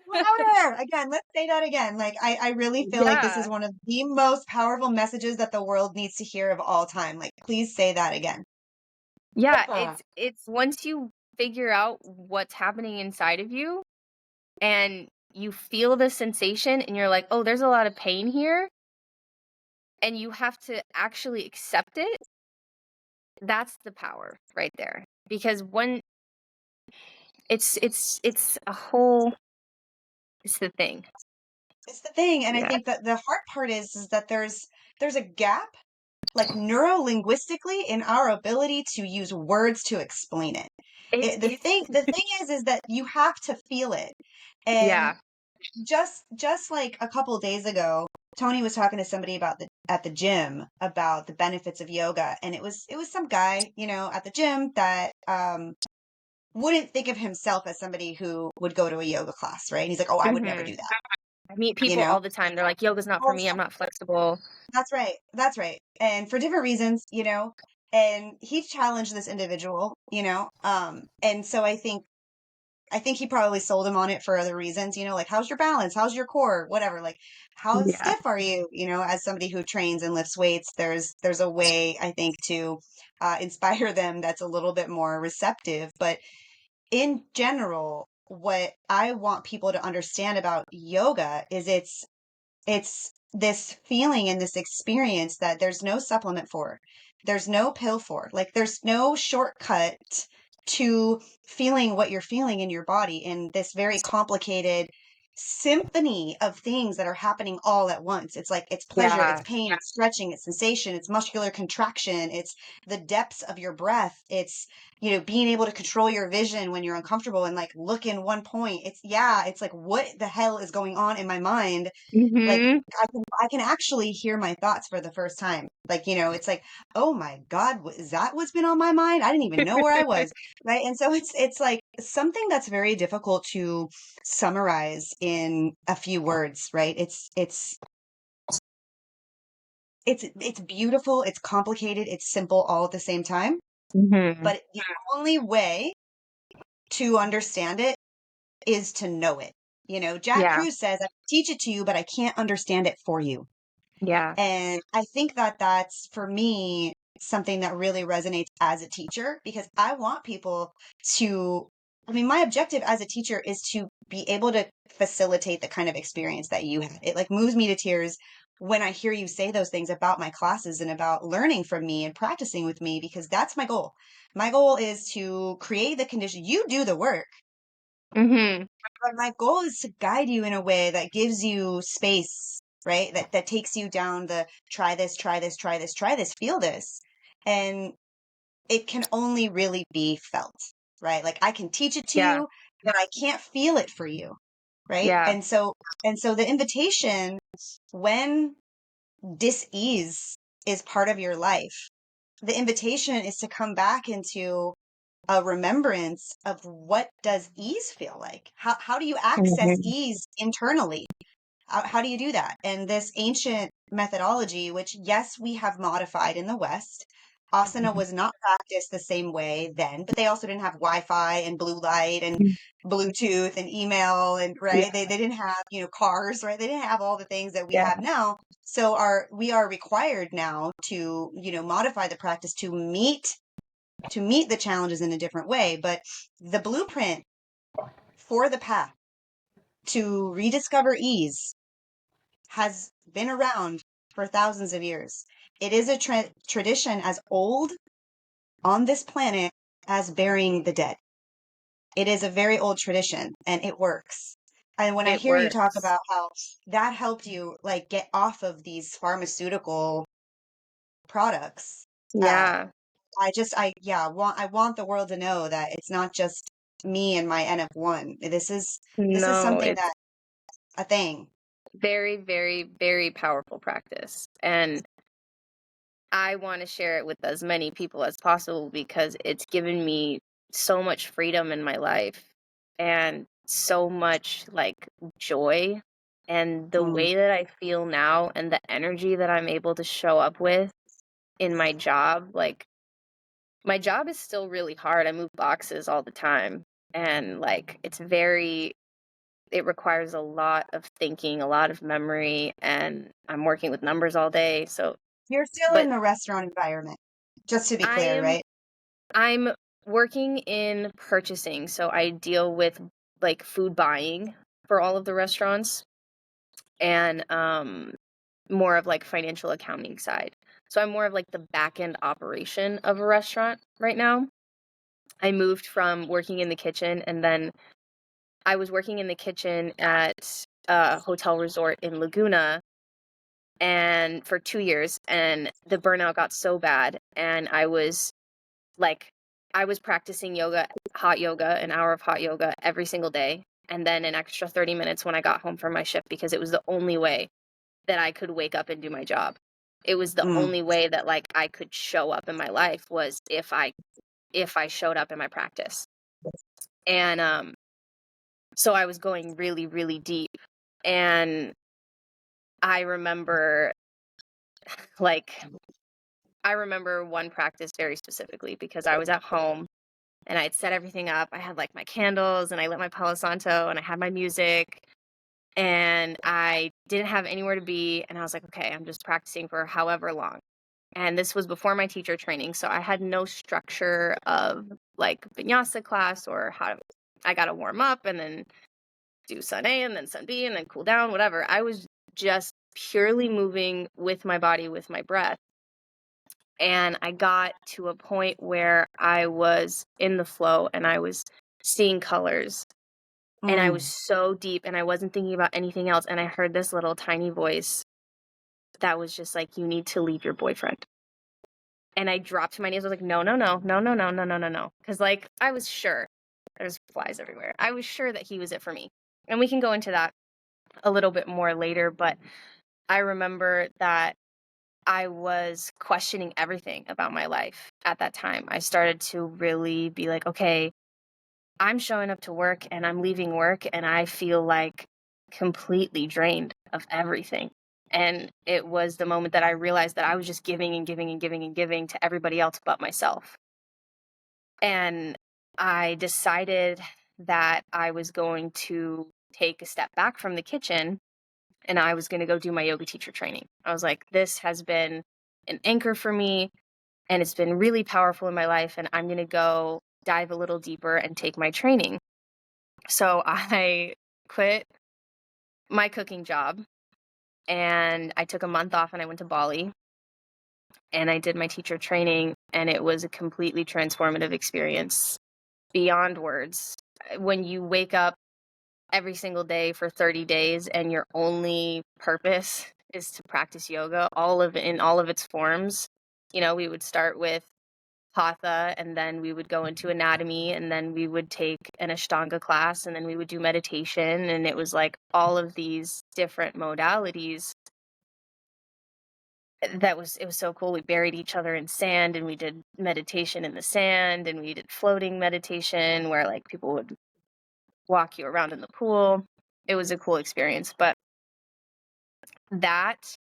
louder. Again, let's say that again. Like, I really feel like this is yeah. one of the most powerful messages that the world needs to hear of all time. Like, please say that again. Yeah, it's once you figure out what's happening inside of you and you feel the sensation and you're like, "Oh, there's a lot of pain here," and you have to actually accept it. That's the power right there. Because when it's a whole it's the thing. It's the thing. And I Yeah. think that the hard part is that there's a gap, like neuro-linguistically, in our ability to use words to explain it. The thing is that you have to feel it. And Yeah. just like a couple of days ago, Tony was talking to somebody about the at the gym about the benefits of yoga, and it was some guy, at the gym that wouldn't think of himself as somebody who would go to a yoga class, right? And he's like, "Oh, I would never Mhm. do that." I meet You people know? all the time. They're like, "Yoga's not for All the me. I'm time. not flexible." That's right. That's right. And for different reasons, and he challenged this individual, and so I think I think he probably sold him on it for other reasons, like how's your balance? How's your core? Whatever. Like how Yeah. stiff are you? As somebody who trains and lifts weights, there's a way I think to inspire them that's a little bit more receptive. But in general, what I want people to understand about yoga is it's this feeling and this experience that there's no supplement for. There's no pill for. Like there's no shortcut to feeling what you're feeling in your body in this very complicated symphony of things that are happening all at once. It's like it's pleasure, it's Yeah. pain, it's stretching, it's sensation, it's muscular contraction, it's the depths of your breath, it's being able to control your vision when you're uncomfortable and like look in one point. It's like what the hell is going on in my mind? Like Mm-hmm. I can actually hear my thoughts for the first time. Like, it's like, oh my God, is that what's been on my mind? I didn't even know where I was. Right. And so it's like something that's very difficult to summarize in a few words, right? It's beautiful, it's complicated, it's simple all at the same time. Mm-hmm. But the only way to understand it is to know it. Jack Yeah. Cruz says, I can teach it to you, but I can't understand it for you. Yeah. And I think that that's for me something that really resonates as a teacher because I want people to, I mean, my objective as a teacher is to be able to facilitate the kind of experience that you had. It like moves me to tears when I hear you say those things about my classes and about learning from me and practicing with me because that's my goal. My goal is to create the condition. You do the work. Mm-hmm. But my goal is to guide you in a way that gives you space, right? That takes you down the try this, try this, try this, try this, feel this. And it can only really be felt, right? Like I can teach it to Yeah. you, but I can't feel it for you, right? Yeah. And so the invitation when dis-ease is part of your life, the invitation is to come back into a remembrance of what does ease feel like? How do you access Mm-hmm. ease internally? How do you do that? And this ancient methodology, which yes, we have modified in the West, asana was not practiced the same way then, but they also didn't have Wi-Fi and blue light and Bluetooth and email and right. Yeah. They didn't have, cars, right? They didn't have all the things that we Yeah. have now. So we are required now to, modify the practice to meet the challenges in a different way. But the blueprint for the path to rediscover ease has been around for thousands of years. It is a tradition as old on this planet as burying the dead. It is a very old tradition and it works. And when I It hear you talk works. about how that helped you like get off of these pharmaceutical products, uh, Yeah. I want the world to know that it's not just me and my NF1. This is No, something it's that a thing. very, very, very powerful practice. And I want to share it with as many people as possible because it's given me so much freedom in my life and so much like joy. And the Mm, way that I feel now and the energy that I'm able to show up with in my job, like my job is still really hard. I move boxes all the time. And like it requires a lot of thinking, a lot of memory, and I'm working with numbers all day. So, You're still but in the restaurant environment, just to be I clear, am right? I'm working in purchasing, so I deal with like food buying for all of the restaurants and more of like financial accounting side. So I'm more of like the back end operation of a restaurant right now. I moved from working in the kitchen and then I was working in the kitchen at a hotel resort in Laguna and for 2 years and the burnout got so bad and like I was practicing hot yoga, an hour of hot yoga every single day, and then an extra 30 minutes when I got home from my shift because it was the only way that I could wake up and do my job. It was the Mm, only way that like I could show up in my life was if I showed up in my practice. And so I was going really really deep and I remember like I remember one practice very specifically because I was at home and I'd set everything up. I had like my candles and I lit my Palo Santo and I had my music, and I didn't have anywhere to be. And I was like, okay, I'm just practicing for however long. And this was before my teacher training. So I had no structure of like vinyasa class or how I got to warm up and then do sun A and then sun B and then cool down, whatever. I was just purely moving with my body, with my breath. And I got to a point where I was in the flow and I was seeing colors and I was so deep and I wasn't thinking about anything else. And I heard this little tiny voice that was just like, you need to leave your boyfriend. And I dropped to my knees. I was like, no, no, no, no, no, no, no, no, no, no. Because like, I was sure there's flies everywhere. I was sure that he was it for me. And we can go into that a little bit more later. But I remember that I was questioning everything about my life at that time. I started to really be like, okay, I'm showing up to work and I'm leaving work and I feel like completely drained of everything. And it was the moment that I realized that I was just giving and giving and giving and giving to everybody else but myself. And I decided that I was going to take a step back from the kitchen and I was going to go do my yoga teacher training. I was like, this has been an anchor for me and it's been really powerful in my life, and I'm going to go dive a little deeper and take my training. So I quit my cooking job and I took a month off and I went to Bali and I did my teacher training, and it was a completely transformative experience beyond words. When you wake up every single day for 30 days and your only purpose is to practice yoga, in all of its forms. You know, we would start with hatha and then we would go into anatomy and then we would take an Ashtanga class and then we would do meditation, and it was like all of these different modalities. It was so cool. We buried each other in sand and we did meditation in the sand, and we did floating meditation where like people would walk you around in the pool. It was a cool experience. But that,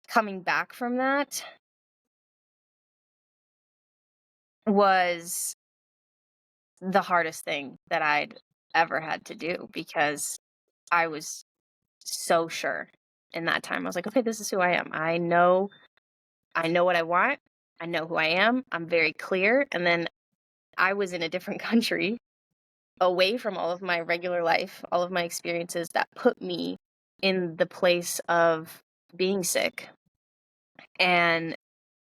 coming back from that, was the hardest thing that I'd ever had to do, because I was so sure in that time. I was like, okay, this is who I am. I know what I want. I know who I am. I'm very clear. And then I was in a different country, away from all of my regular life, all of my experiences that put me in the place of being sick. And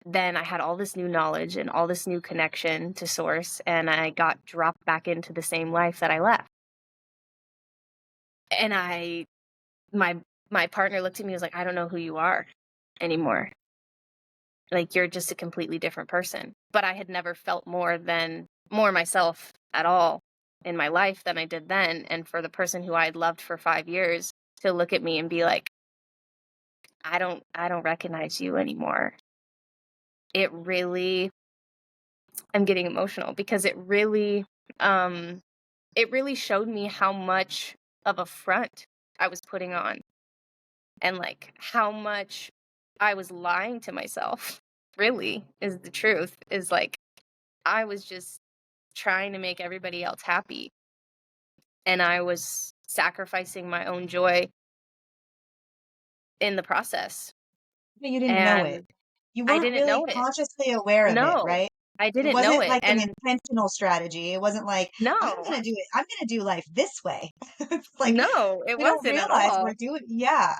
then I had all this new knowledge and all this new connection to source, and I got dropped back into the same life that I left. And my partner looked at me and was like, I don't know who you are anymore. Like, you're just a completely different person. But I had never felt more myself at all in my life than I did then. And for the person who I had loved for 5 years to look at me and be like, I don't recognize you anymore. It really, I'm getting emotional because it really showed me how much of a front I was putting on, and like how much I was lying to myself. Really is the truth, is like I was just trying to make everybody else happy, and I was sacrificing my own joy in the process. But you didn't know it. And You I weren't didn't really know it. consciously aware of it, No, right? I It didn't know wasn't it. like an And intentional strategy. It wasn't like, I'm no, gonna do it. I'm gonna do life this way. It's like no, it we don't wasn't at realize we're all. doing, yeah.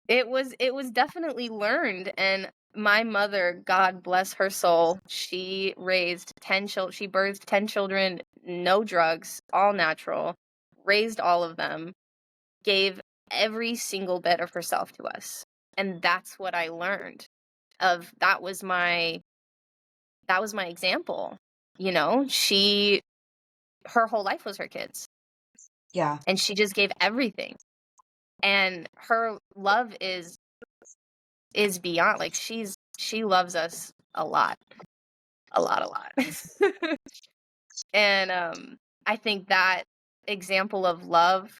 It was definitely learned. And my mother, God bless her soul, she raised 10 children. She birthed 10 children, no drugs, all natural, raised all of them, gave every single bit of herself to us. And that's what I learned of. That was my example. You know, her whole life was her kids, Yeah. and she just gave everything. And her love is beyond, like she loves us a lot. A lot, a lot. And I think that example of love,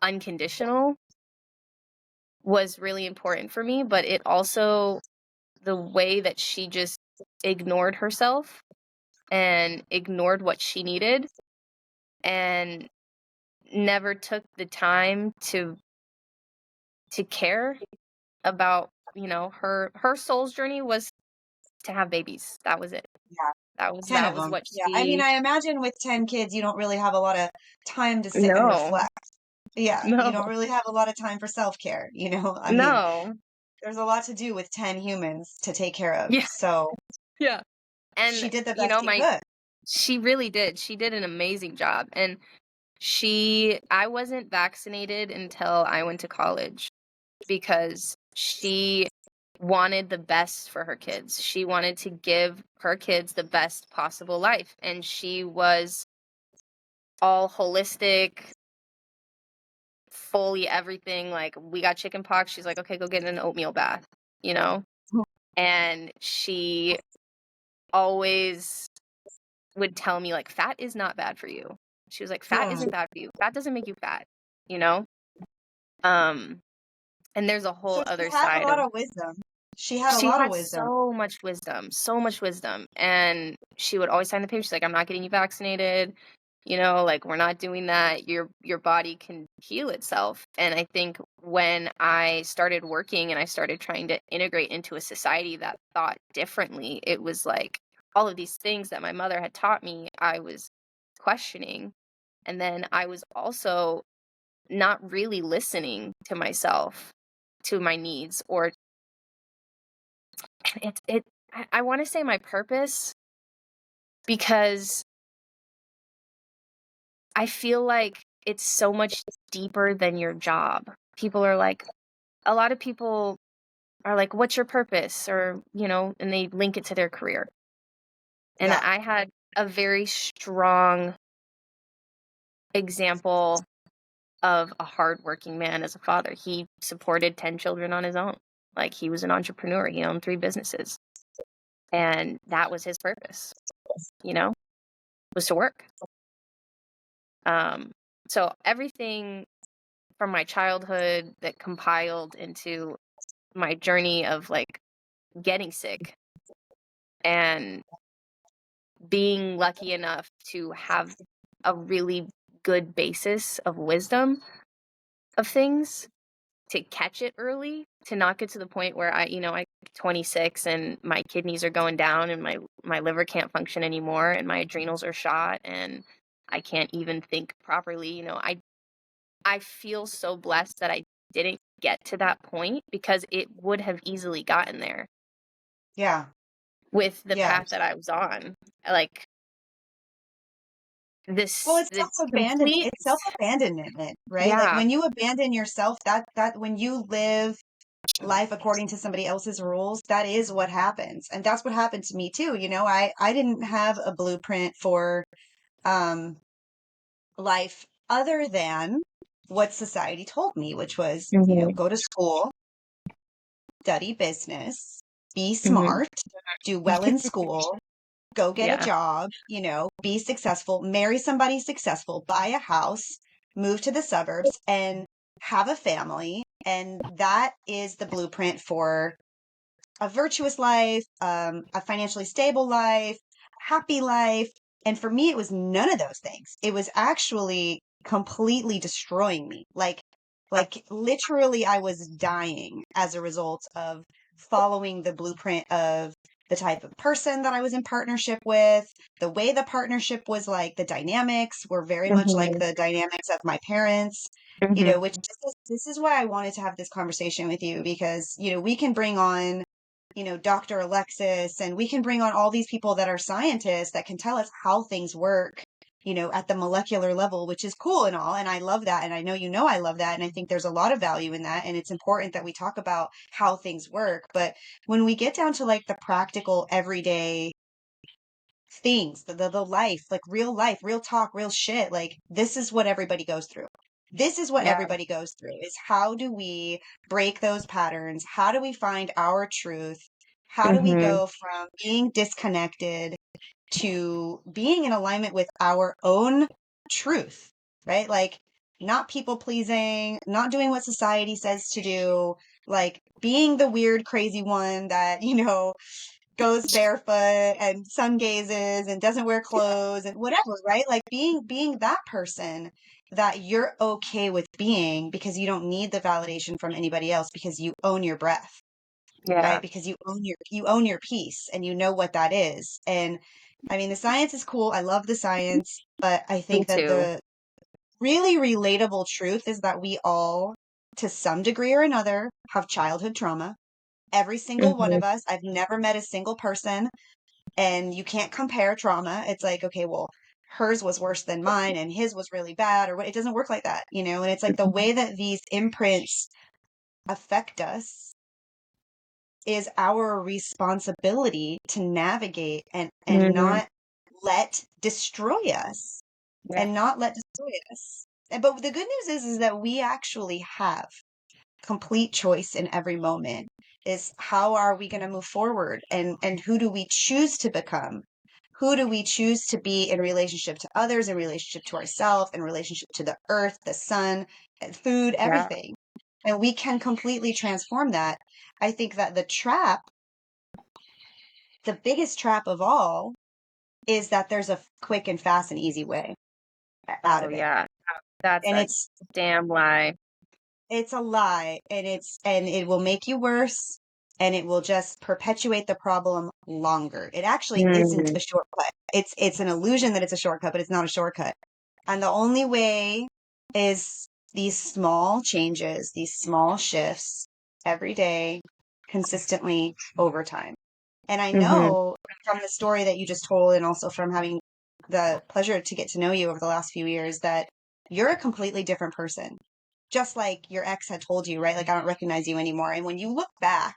unconditional, was really important for me, but it also, the way that she just ignored herself and ignored what she needed and never took the time to care about, you know, her soul's journey was to have babies. That was it. Yeah. That was 10 of them. what Yeah. I mean, she I imagine with 10 kids, you don't really have a lot of time to sit and No. reflect. Yeah. You No. don't really have a lot of time for self-care, you know? I mean, No. there's a lot to do with 10 humans to take care of. Yeah. So Yeah. she And did the you best know, she could. she really did. She did an amazing job. And I wasn't vaccinated until I went to college because she wanted the best for her kids. She wanted to give her kids the best possible life. And she was all holistic, fully everything. Like, we got chicken pox. She's like, okay, go get an oatmeal bath, you know? And she always would tell me, like, fat is not bad for you. She was like, fat Hmm. isn't bad for you. Fat doesn't make you fat, you know? Um, and there's a So whole she other had a side lot of of wisdom. She had a she lot of had wisdom. so much wisdom. And she would always sign the paper. She's like, I'm not getting you vaccinated. You know, like, we're not doing that. Your body can heal itself. And I think when I started working and I started trying to integrate into a society that thought differently, it was like all of these things that my mother had taught me, I was questioning. And then I was also not really listening to myself, to my needs, or I want to say my purpose, because I feel like it's so much deeper than your job. People are like, a lot of people are like, what's your purpose? Or, you know, and they link it to their career. And Yeah. I had a very strong example of a hardworking man as a father. He supported 10 children on his own. Like, he was an entrepreneur. He owned 3 businesses. And that was his purpose, you know, was to work. Um, so everything from my childhood that compiled into my journey of, like, getting sick and being lucky enough to have a really good basis of wisdom of things, to catch it early, to not get to the point where I'm 26 and my kidneys are going down and my liver can't function anymore and my adrenals are shot and I can't even think properly. I feel so blessed that I didn't get to that point, because it would have easily gotten there Yeah. with the Yeah. path that I was on. Like, Well, the complete, it's self-abandonment, right? Like yeah. when you abandon yourself, that when you live life according to somebody else's rules, that is what happens. And that's what happened to me too. You know, I didn't have a blueprint for um life other than what society told me, which was, you know, Mhm. go to school, study business, be Mhm. smart, do well in school, go get a Yeah. job, you know, be successful, marry somebody successful, buy a house, move to the suburbs, and have a family. And that is the blueprint for a virtuous life, a financially stable life, happy life. And for me, it was none of those things. It was actually completely destroying me. Like literally, I was dying as a result of following the blueprint of the type of person that I was in partnership with, the way the partnership was, like the dynamics were very much like Mhm. the dynamics of my parents, you know, Mhm. which this is why I wanted to have this conversation with you, because, you know, we can bring on, you know, Dr. Alexis, and we can bring on all these people that are scientists that can tell us how things work, you know, at the molecular level, which is cool and all. And I love that. And I know, you know, I love that. And I think there's a lot of value in that. And it's important that we talk about how things work. But when we get down to like the practical, everyday things, the life, like real life, real talk, real shit, like this is what everybody goes through. This is what Yeah. everybody goes through, is how do we break those patterns? How do we find our truth? How do we Mhm. go from being disconnected to being in alignment with our own truth, right? Like not people pleasing, not doing what society says to do, like being the weird, crazy one that, you know, goes barefoot and sun gazes and doesn't wear clothes and whatever, right? Like being that person that you're okay with being because you don't need the validation from anybody else because you own your breath, Yeah, right? Because you own your peace and you know what that is. And I mean, the science is cool. I love the science, but I me think that too. the really relatable truth is that we all, to some degree or another, have childhood trauma. Every single one Hmm. of us. I've never met a single person, and you can't compare trauma. It's like, okay, well, hers was worse than mine and his was really bad, or what. It doesn't work like that, you know? And it's like the way that these imprints affect us is our responsibility to navigate and Hmm. not let destroy us Yeah, and not let destroy us. But the good news is that we actually have complete choice in every moment. Is how are we going to move forward, and who do we choose to become? Who do we choose to be in relationship to others, in relationship to ourselves, in relationship to the earth, the sun, and food, yeah. everything? And we can completely transform that. I think that the biggest trap of all is that there's a quick and fast and easy way out Oh of it. yeah, that's And a it's damn lie. it's a lie, and it will make you worse, and it will just perpetuate the problem longer. It actually isn't Mm-hmm. a shortcut. It's an illusion that it's a shortcut, but it's not a shortcut. And the only way is these small changes, these small shifts every day, consistently over time. And I Mm-hmm. know from the story that you just told, and also from having the pleasure to get to know you over the last few years, that you're a completely different person. Just like your ex had told you, right? Like, I don't recognize you anymore. And when you look back,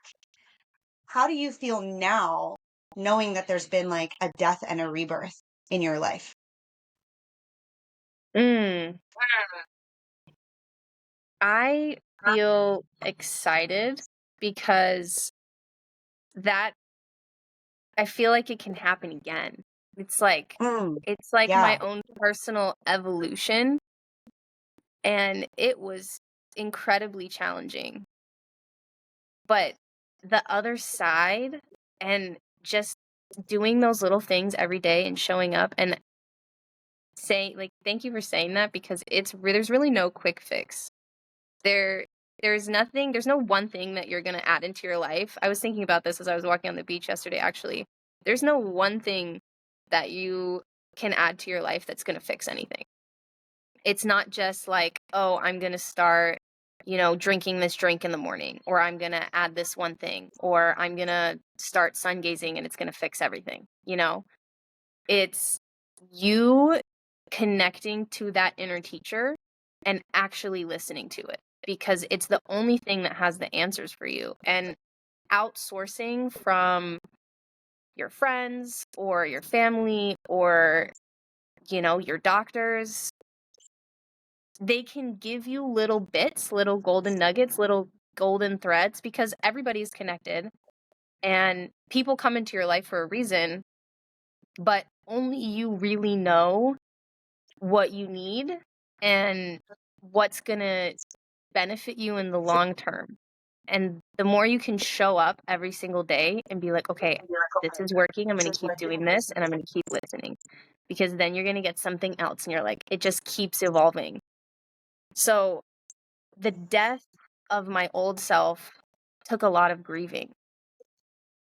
how do you feel now knowing that there's been like a death and a rebirth in your life? Mm. I feel excited because that I feel like it can happen again. It's like Mm, it's like my yeah. own personal evolution, and it was incredibly challenging. But the other side, and just doing those little things every day and showing up and saying, like, thank you for saying that, because there's really no quick fix. There there's no one thing that you're going to add into your life. I was thinking about this as I was walking on the beach yesterday, actually. There's no one thing that you can add to your life that's going to fix anything. It's not just like, oh, I'm going to start, drinking this drink in the morning, or I'm going to add this one thing, or I'm going to start sun gazing and it's going to fix everything. It's you connecting to that inner teacher and actually listening to it, because it's the only thing that has the answers for you. And outsourcing from your friends or your family or, your doctors, they can give you little bits, little golden nuggets, little golden threads, because everybody's connected and people come into your life for a reason, but only you really know what you need and what's going to benefit you in the long term. And the more you can show up every single day and be like, okay, this is working, I'm going to keep doing this and I'm going to keep listening, because then you're going to get something else and you're like, it just keeps evolving. So the death of my old self took a lot of grieving.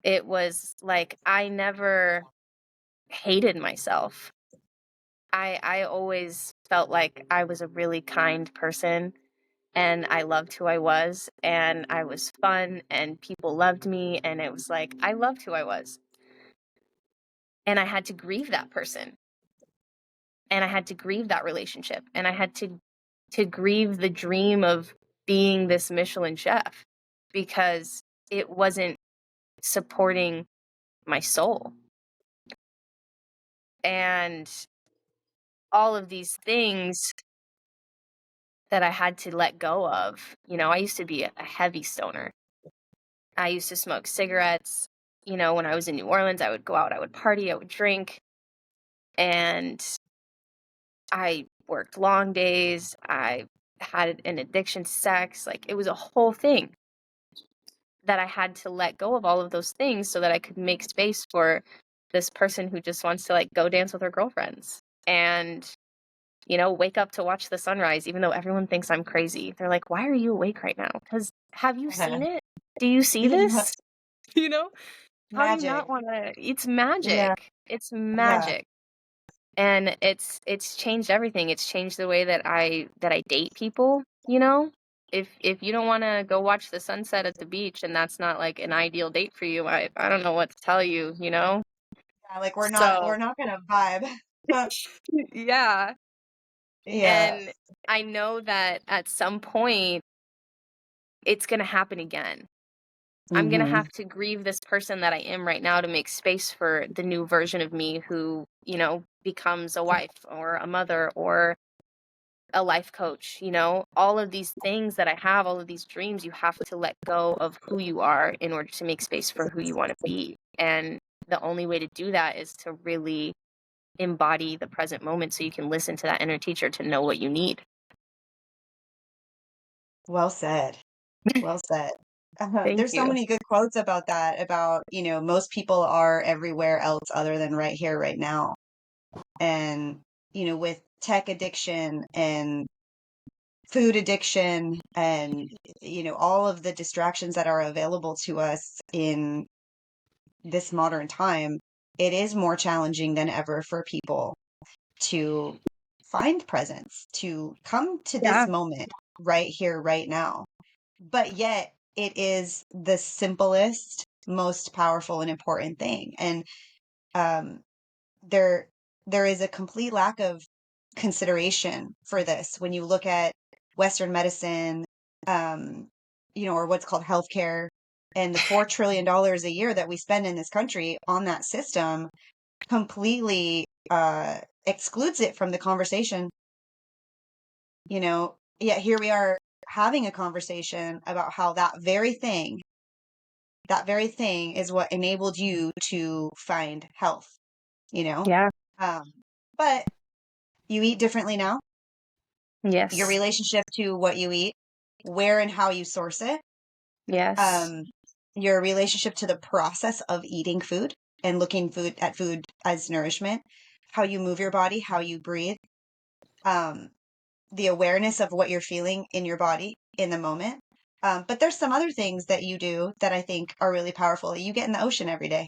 It was like I never hated myself. I always felt like I was a really kind person and I loved who I was and I was fun and people loved me, and it was like I loved who I was. And I had to grieve that person, and I had to grieve that relationship, and I had to grieve the dream of being this Michelin chef, because it wasn't supporting my soul. And all of these things that I had to let go of. I used to be a heavy stoner. I used to smoke cigarettes. When I was in New Orleans, I would go out, I would party, I would drink, and I worked long days. I had an addiction to sex. Like, it was a whole thing. that I had to let go of all of those things so that I could make space for this person who just wants to like go dance with her girlfriends and, you know, wake up to watch the sunrise, even though everyone thinks I'm crazy. They're like, why are you awake right now? Because have you seen it? Do you see Yeah, this? You know, how do you magic. not want to? It's Yeah, magic. It's yeah. magic. And it's changed everything. It's changed the way that I date people, you know? If you don't want to go watch the sunset at the beach and that's not like an ideal date for you, I don't know what to tell you, you know? Yeah, like So, we're not gonna vibe. yeah. Yeah. And I know that at some point it's going to happen again. I'm going to Hmm. have to grieve this person that I am right now to make space for the new version of me who, you know, becomes a wife or a mother or a life coach, you know, all of these things that I have, all of these dreams, you have to let go of who you are in order to make space for who you want to be. And the only way to do that is to really embody the present moment so you can listen to that inner teacher to know what you need. Well said. Well said. Thank There's so you. many good quotes about that, about, most people are everywhere else other than right here, right now. And, with tech addiction and food addiction and, all of the distractions that are available to us in this modern time, it is more challenging than ever for people to find presence, to come to this Yeah. moment right here, right now. But yet, it is the simplest, most powerful and important thing. And um, there, there is a complete lack of consideration for this when you look at Western medicine, um, or what's called healthcare, and the $4 trillion a year that we spend in this country on that system completely excludes it from the conversation. Yet here we are having a conversation about how that very thing is what enabled you to find health, you know? Yeah. Um, but you eat differently now. Your Yes. relationship to what you eat, where and how you source it, Yes. um, your relationship to the process of eating food and looking at food as nourishment, how you move your body, how you breathe, um, the awareness of what you're feeling in your body in the moment. But there's some other things that you do that I think are really powerful. You get in the ocean every day.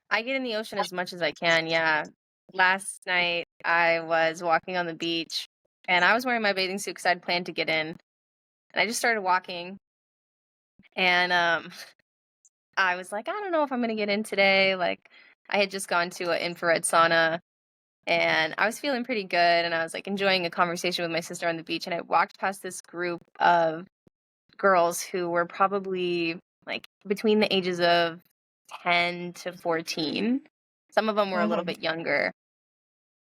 I get in the ocean as much as I can. Yeah. Last night I was walking on the beach and I was wearing my bathing suit because I'd planned to get in. And I just started walking and I was like, I don't know if I'm going to get in today. Like, I had just gone to an infrared sauna and I was feeling pretty good. And I was like enjoying a conversation with my sister on the beach. And I walked past this group of girls who were probably like between the ages of 10 to 14. Some of them were a little Hmm. bit younger,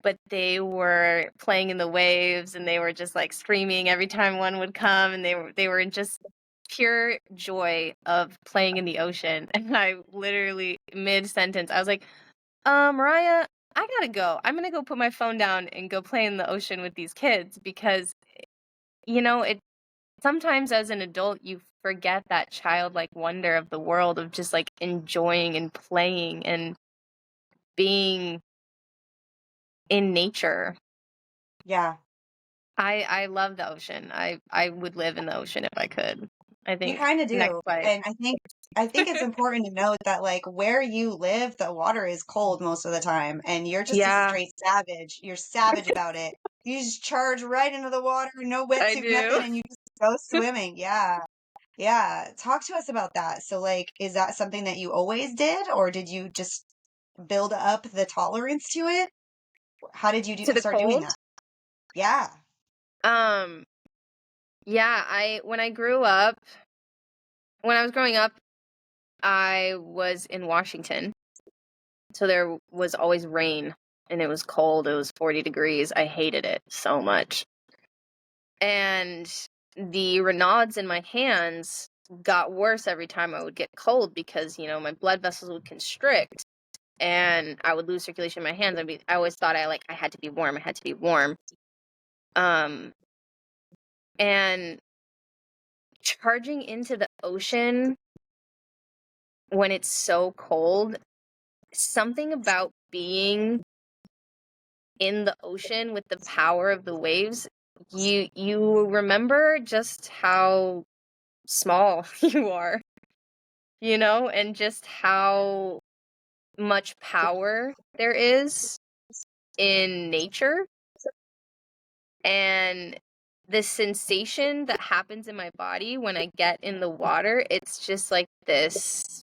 but they were playing in the waves and they were just like screaming every time one would come and they were in just pure joy of playing in the ocean. And I literally mid sentence I was like, Mariah, I gotta go. I'm gonna go put my phone down and go play in the ocean with these kids because it sometimes as an adult you forget that childlike wonder of the world of just like enjoying and playing and being in nature. Yeah, I love the ocean. I would live in the ocean if I could. I you think kind of next do. life. And I think it's important to note that like where you live, the water is cold most of the time, and you're just a Yeah, straight savage. You're savage about it. You just charge right into the water, no I wetsuit, do. nothing, and you just go swimming. Yeah. Yeah. Talk to us about that. So like, is that something that you always did, or did you just build up the tolerance to it? How did you To the start doing cold. that? Yeah. Um, yeah, I when I grew up, when I was growing up, I was in Washington. So there was always rain and it was cold. It was 40 degrees. I hated it so much. And the Raynaud's in my hands got worse every time I would get cold because, my blood vessels would constrict and I would lose circulation in my hands. I always thought I had to be warm. I had to be warm. Um, and charging into the ocean when it's so cold, something about being in the ocean with the power of the waves, you remember just how small you are, and just how much power there is in nature. And the sensation that happens in my body when I get in the water, it's just like this.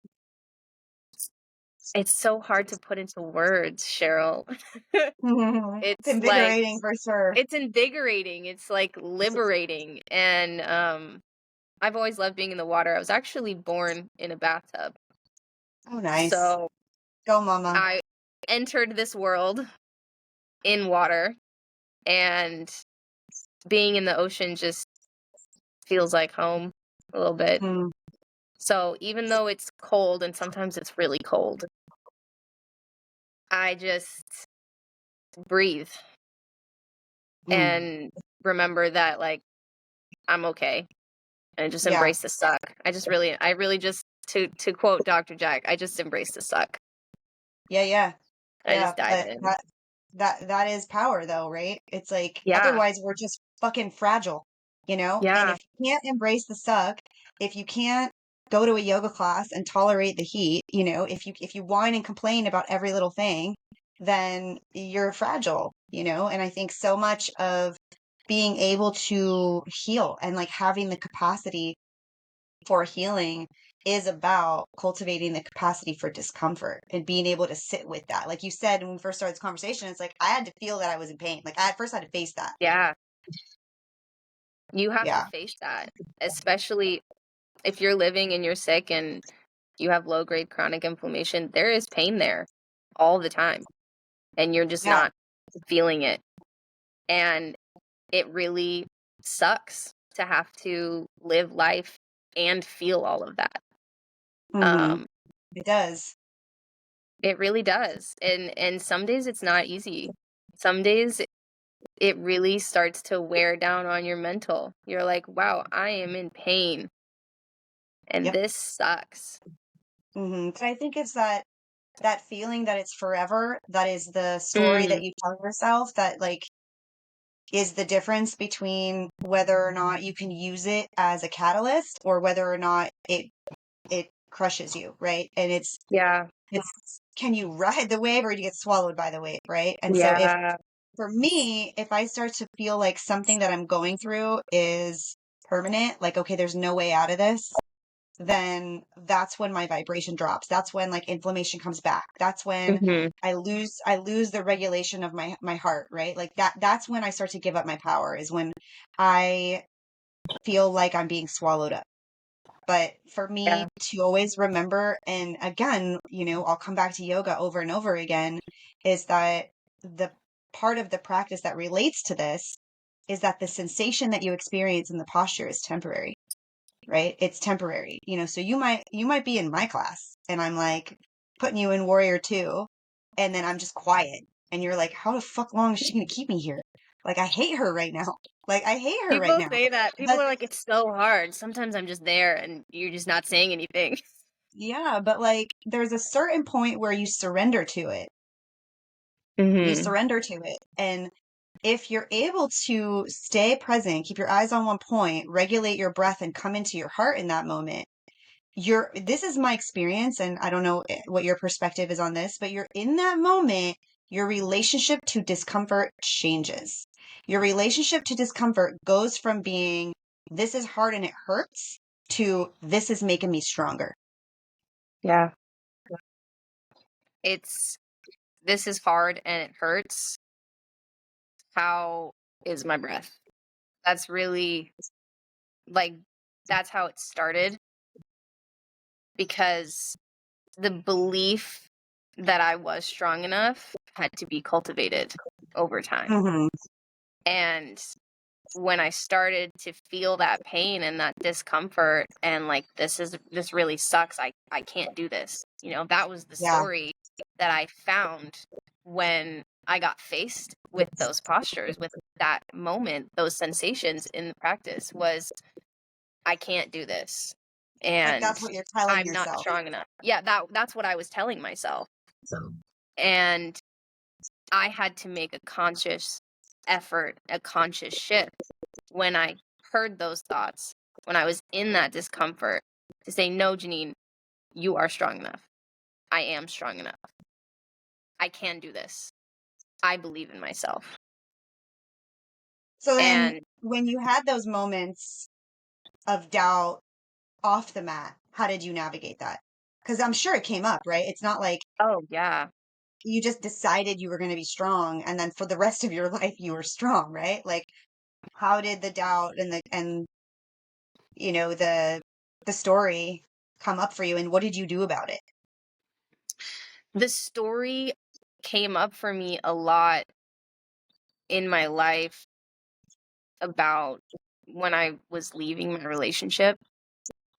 It's so hard to put into words, Cheryl. It's It's like, invigorating for sure. it's invigorating. It's like liberating. And I've always loved being in the water. I was actually born in a bathtub. Oh, nice. So Go, mama. I entered this world in water, and being in the ocean just feels like home a little bit. Mm, So even though it's cold, and sometimes it's really cold, I just breathe mm. and remember that, like, I'm okay, and just Yeah. embrace the suck. I really just, to quote Dr. Jack, I just embrace the suck. Yeah, yeah. I Yeah, just dive but in. that is power though, right? It's like Yeah, otherwise we're just fucking fragile, you know? And yeah, if you can't embrace the suck, if you can't go to a yoga class and tolerate the heat, if you whine and complain about every little thing, then you're fragile, And I think so much of being able to heal and like having the capacity for healing is about cultivating the capacity for discomfort and being able to sit with that. Like you said, when we first started this conversation, it's like I had to feel that I was in pain. Like I at first had to face that. yeah. You have to Yeah. face that, especially if you're living and you're sick and you have low-grade chronic inflammation. There is pain there all the time, and you're just Yeah. not feeling it. And it really sucks to have to live life and feel all of that. Hmm. Um, It does. it really does. And some days it's not easy. Some days it really starts to wear down on your mental. You're like, wow, I am in pain and Yep. this sucks. But I think it's that feeling that it's forever, that is the story Mm, that you tell yourself that like is the difference between whether or not you can use it as a catalyst or whether or not it crushes you, right? And yeah. it's can you ride the wave or do you get swallowed by the wave, right? And so if Yeah. for me, if I start to feel like something that I'm going through is permanent, like okay, there's no way out of this, then that's when my vibration drops. That's when like inflammation comes back. That's when Hmm. I lose the regulation of my heart, right? Like that's when I start to give up my power is when I feel like I'm being swallowed up. But for me Yeah. to always remember, and again, I'll come back to yoga over and over again, is that the part of the practice that relates to this is that the sensation that you experience in the posture is temporary, right? It's temporary, so you might be in my class and I'm like putting you in warrior two, and then I'm just quiet. And you're like, how the fuck long is she going to keep me here? Like, I hate her right now. Like, I hate her right People now. say that. People But are like, it's so hard. Sometimes I'm just there and you're just not saying anything. yeah, but like there's a certain point where you surrender to it. You Hmm. surrender to it. And if you're able to stay present, keep your eyes on one point, regulate your breath and come into your heart in that moment, this is my experience and I don't know what your perspective is on this, but you're in that moment, your relationship to discomfort changes. Your relationship to discomfort goes from being this is hard and it hurts to this is making me stronger. Yeah. It's This is hard and it hurts. How is my breath? That's really, like, that's how it started, because the belief that I was strong enough had to be cultivated over time. Hmm. And when I started to feel that pain and that discomfort and like, this really sucks. I can't do this. That was the Yeah. story that I found when I got faced with those postures, with that moment, those sensations in the practice was, I can't do this. Like and that's what you're telling I'm not yourself. strong enough. Yeah, that's what I was telling myself. And I had to make a conscious effort, a conscious shift when I heard those thoughts, when I was in that discomfort, to say, no, Janene, you are strong enough. I am strong enough. I can do this. I believe in myself. So then And when you had those moments of doubt off the mat, how did you navigate that? Because I'm sure it came up, right? It's not like oh, yeah. you just decided you were going to be strong and then for the rest of your life you were strong, right? Like how did the doubt and you know the story come up for you and what did you do about it? The story came up for me a lot in my life about when I was leaving my relationship.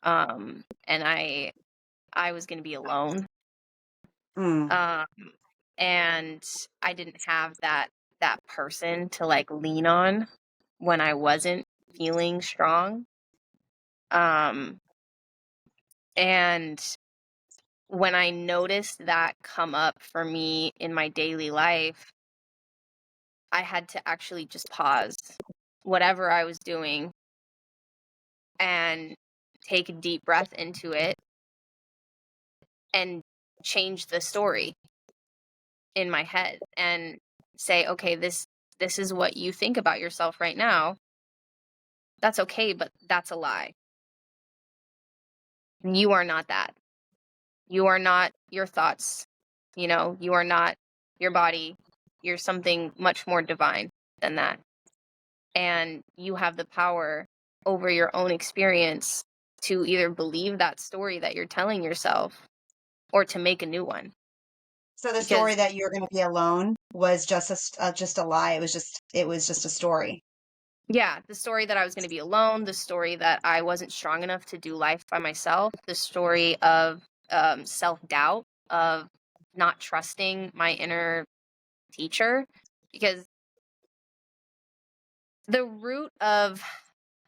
And I was going to be alone. Mm. Um, and I didn't have that person to like lean on when I wasn't feeling strong. Um, and when I noticed that come up for me in my daily life, I had to actually just pause whatever I was doing and take a deep breath into it and change the story in my head and say, okay, this is what you think about yourself right now. That's okay, but that's a lie. You are not that. You are not your thoughts. You are not your body. You're something much more divine than that. And you have the power over your own experience to either believe that story that you're telling yourself or to make a new one. So the Because story that you're going to be alone was just a lie. It was just a story. yeah, the story that I was going to be alone, the story that I wasn't strong enough to do life by myself, the story of self-doubt, of not trusting my inner teacher, because the root of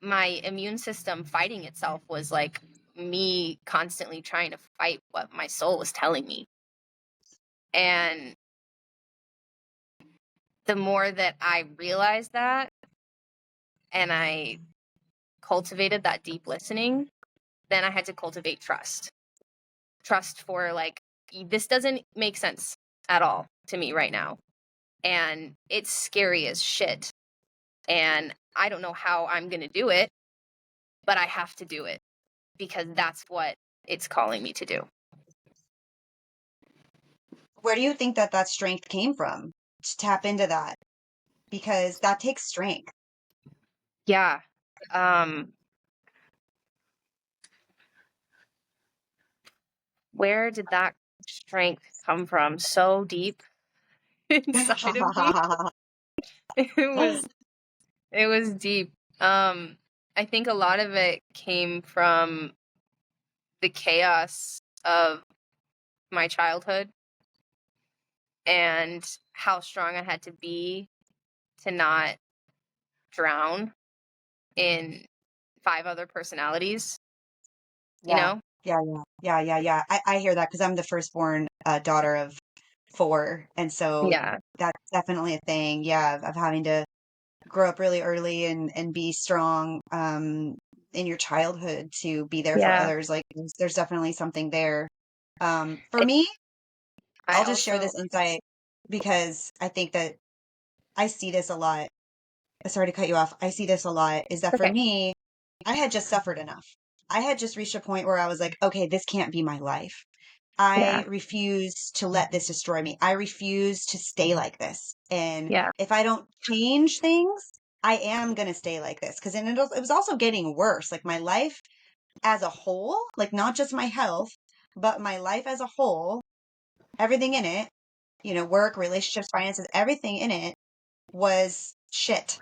my immune system fighting itself was like me constantly trying to fight what my soul was telling me. And the more that I realized that and I cultivated that deep listening, then I had to cultivate trust for like, this doesn't make sense at all to me right now. And it's scary as shit. And I don't know how I'm going to do it, but I have to do it because that's what it's calling me to do. Where do you think that strength came from to tap into that? Because that takes strength. Yeah. Um, where did that strength come from? So deep inside of me. It was it was deep. I think a lot of it came from the chaos of my childhood and how strong I had to be to not drown in 5 other personalities, you Yeah, know? yeah. I hear that because I'm the firstborn daughter of four, and so Yeah. that's definitely a thing. Yeah, of having to grow up really early and be strong in your childhood to be there for Yeah. others. Like there's definitely something there. For I me, I I'll just share also this insight because I think that I see this a lot. Sorry to cut you off. I see this a lot is that for okay. me, I had just suffered enough. I had just reached a point where I was like, okay, this can't be my life. Yeah. I refuse to let this destroy me. I refuse to stay like this. And Yeah. if I don't change things, I am going to stay like this. Because it was also getting worse. Like my life as a whole, like not just my health, but my life as a whole, everything in it, work, relationships, finances, everything in it was shit.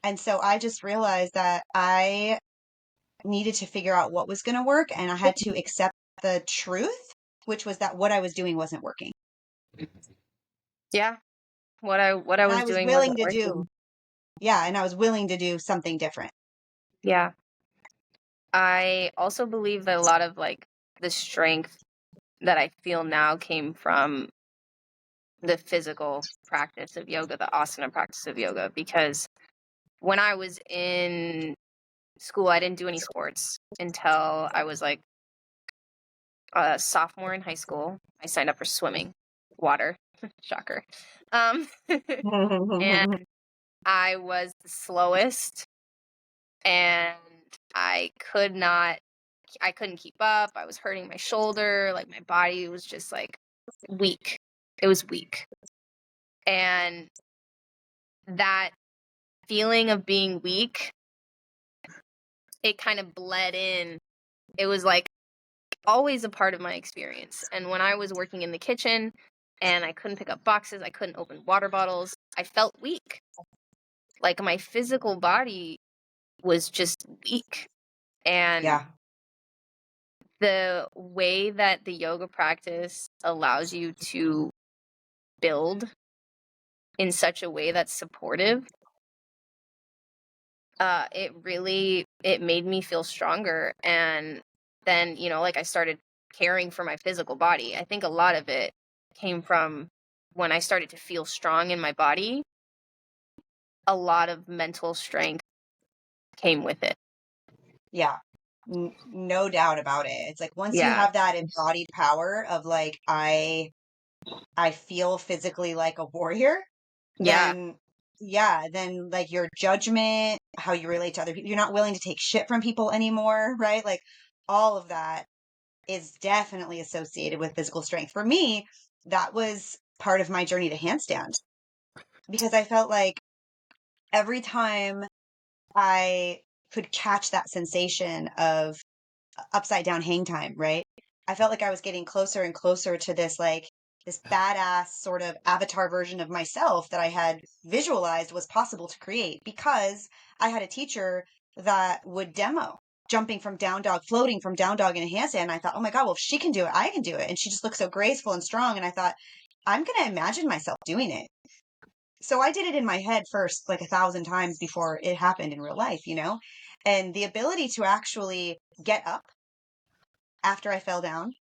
And so I just realized that I needed to figure out what was going to work and I had to accept the truth, which was that what I was doing wasn't working. Yeah. What I And I was was doing willing wasn't to do, working. yeah, and I was willing to do something different. Yeah. I also believe that a lot of like the strength that I feel now came from the physical practice of yoga, the asana practice of yoga, because when I was in school, I didn't do any sports until I was like a sophomore in high school. I signed up for swimming, water, shocker. Um, and I was the slowest, and I couldn't keep up. I was hurting my shoulder, like my body was just like weak. It was weak. And that feeling of being weak, it kind of bled in. It was like always a part of my experience. And when I was working in the kitchen and I couldn't pick up boxes, I couldn't open water bottles, I felt weak. Like my physical body was just weak. And Yeah. the way that the yoga practice allows you to build in such a way that's supportive, it made me feel stronger. And then, like I started caring for my physical body. I think a lot of it came from when I started to feel strong in my body. A lot of mental strength came with it. Yeah. No doubt about it. It's like once you Yeah. have that embodied power of like I feel physically like a warrior, Yeah. then yeah, then like your judgment, how you relate to other people, you're not willing to take shit from people anymore, right? Like all of that is definitely associated with physical strength. For me, that was part of my journey to handstand because I felt like every time I could catch that sensation of upside down hang time, right? I felt like I was getting closer and closer to this badass sort of avatar version of myself that I had visualized was possible to create because I had a teacher that would demo jumping from down dog, floating from down dog in a handstand. And I thought, oh my God, well, if she can do it, I can do it. And she just looked so graceful and strong. And I thought, I'm going to imagine myself doing it. So I did it in my head first, like 1,000 times before it happened in real life, And the ability to actually get up after I fell down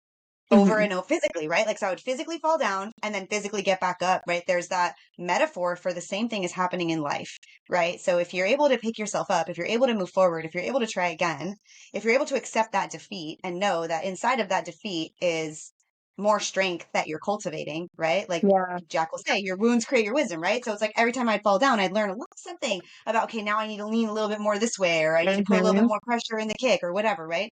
over Mm-hmm. and over physically, right? Like, so I would physically fall down and then physically get back up, right? There's that metaphor for the same thing is happening in life, right? So if you're able to pick yourself up, if you're able to move forward, if you're able to try again, if you're able to accept that defeat and know that inside of that defeat is more strength that you're cultivating, right? Like Yeah. Jack will say, your wounds create your wisdom, right? So it's like every time I'd fall down, I'd learn a little something about, okay, now I need to lean a little bit more this way, or I need to put a little bit Mm-hmm. more pressure in the kick or whatever, right?